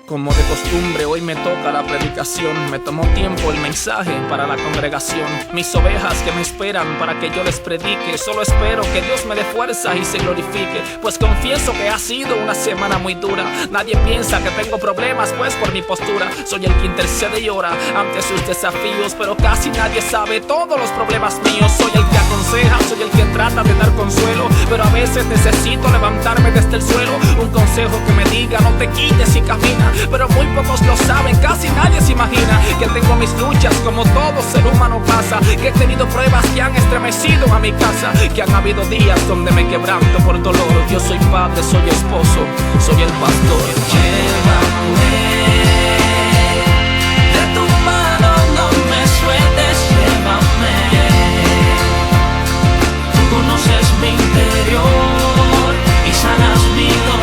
Como de costumbre, hoy me toca la predicación. Me tomó tiempo el mensaje para la congregación. Mis ovejas que me esperan para que yo les predique. Solo espero que Dios me dé fuerza y se glorifique, pues confieso que ha sido una semana muy dura. Nadie piensa que tengo problemas, pues por mi postura soy el que intercede y ora ante sus desafíos, pero casi nadie sabe todos los problemas míos. Soy el que aconseja, soy el que trata de dar consuelo, pero a veces necesito levantarme desde el suelo. Un consejo que me diga: no te quites y camina. Pero muy pocos lo saben, casi nadie se imagina que tengo mis luchas como todo ser humano pasa, que he tenido pruebas que han estremecido a mi casa, que han habido días donde me quebranto por dolor. Yo soy padre, soy esposo, soy el pastor. Llévame de tu mano, no me sueltes, llévame. Tú conoces mi interior y sanas mi dolor.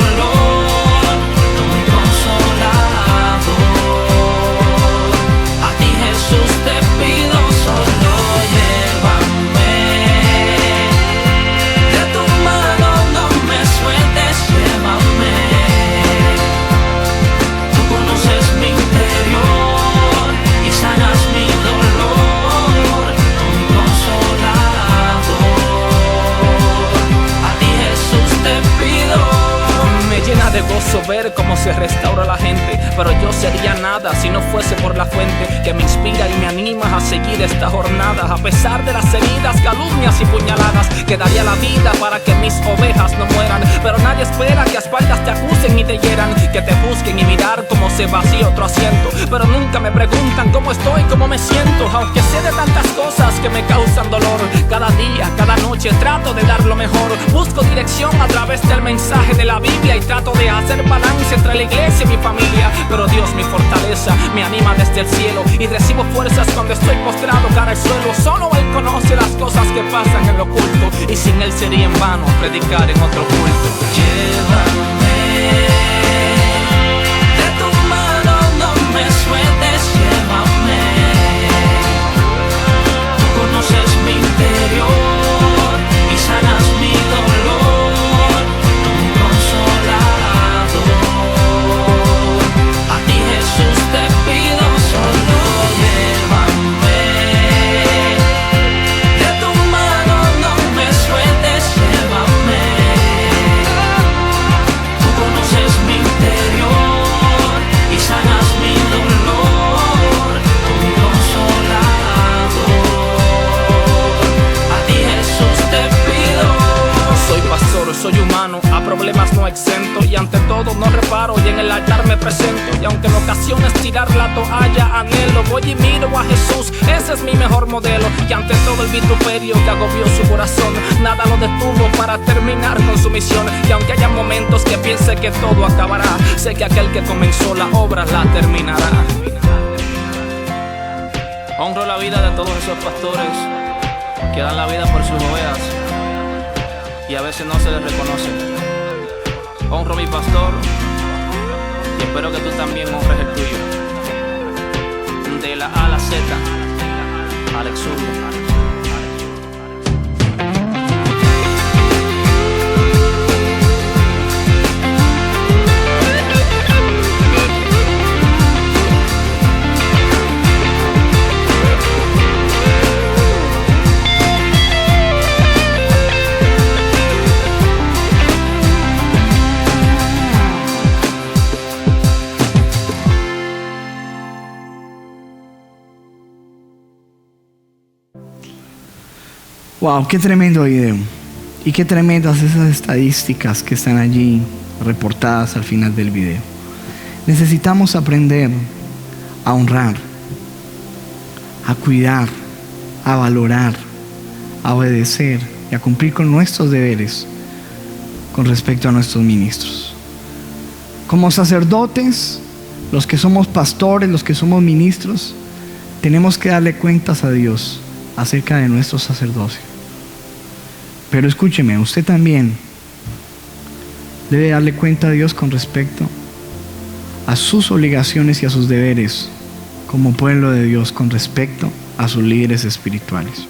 De gozo ver cómo se restaura la gente, pero yo sería nada si no fuese por la fuente que me inspira y me anima a seguir esta jornada. A pesar de las heridas, calumnias y puñaladas, que daría la vida para que mis ovejas no mueran, pero nadie espera que a espaldas te acusen y te hieran, que te busquen y mirar cómo se vacía otro asiento, pero nunca me preguntan cómo estoy, cómo me siento, aunque sé de tantas cosas que me causan dolor. Cada día, cada noche trato de dar lo mejor, busco dirección a través del mensaje de la Biblia y trato de hacer balance entre la iglesia y mi familia. Pero Dios, mi fortaleza, me anima desde el cielo y recibo fuerzas cuando estoy postrado cara al suelo. Solo Él conoce las cosas que pasan en lo oculto, y sin Él sería en vano predicar en otro culto. Llévame soy humano, a problemas no exento, y ante todo no reparo y en el altar me presento. Y aunque en ocasiones tirar la toalla anhelo, voy y miro a Jesús, ese es mi mejor modelo. Y ante todo el vituperio que agobió su corazón, nada lo detuvo para terminar con su misión. Y aunque haya momentos que piense que todo acabará, sé que aquel que comenzó la obra la terminará. Honro la vida de todos esos pastores que dan la vida por sus ovejas y a veces no se les reconoce. Honro a mi pastor y espero que tú también honres el tuyo. De la A a la Z, Alex Zurdo.
Wow, qué tremendo video. Y qué tremendas esas estadísticas que están allí reportadas al final del video. Necesitamos aprender a honrar, a cuidar, a valorar, a obedecer y a cumplir con nuestros deberes con respecto a nuestros ministros. Como sacerdotes, los que somos pastores, los que somos ministros, tenemos que darle cuentas a Dios acerca de nuestro sacerdocio. Pero escúcheme, usted también debe darle cuenta a Dios con respecto a sus obligaciones y a sus deberes como pueblo de Dios con respecto a sus líderes espirituales.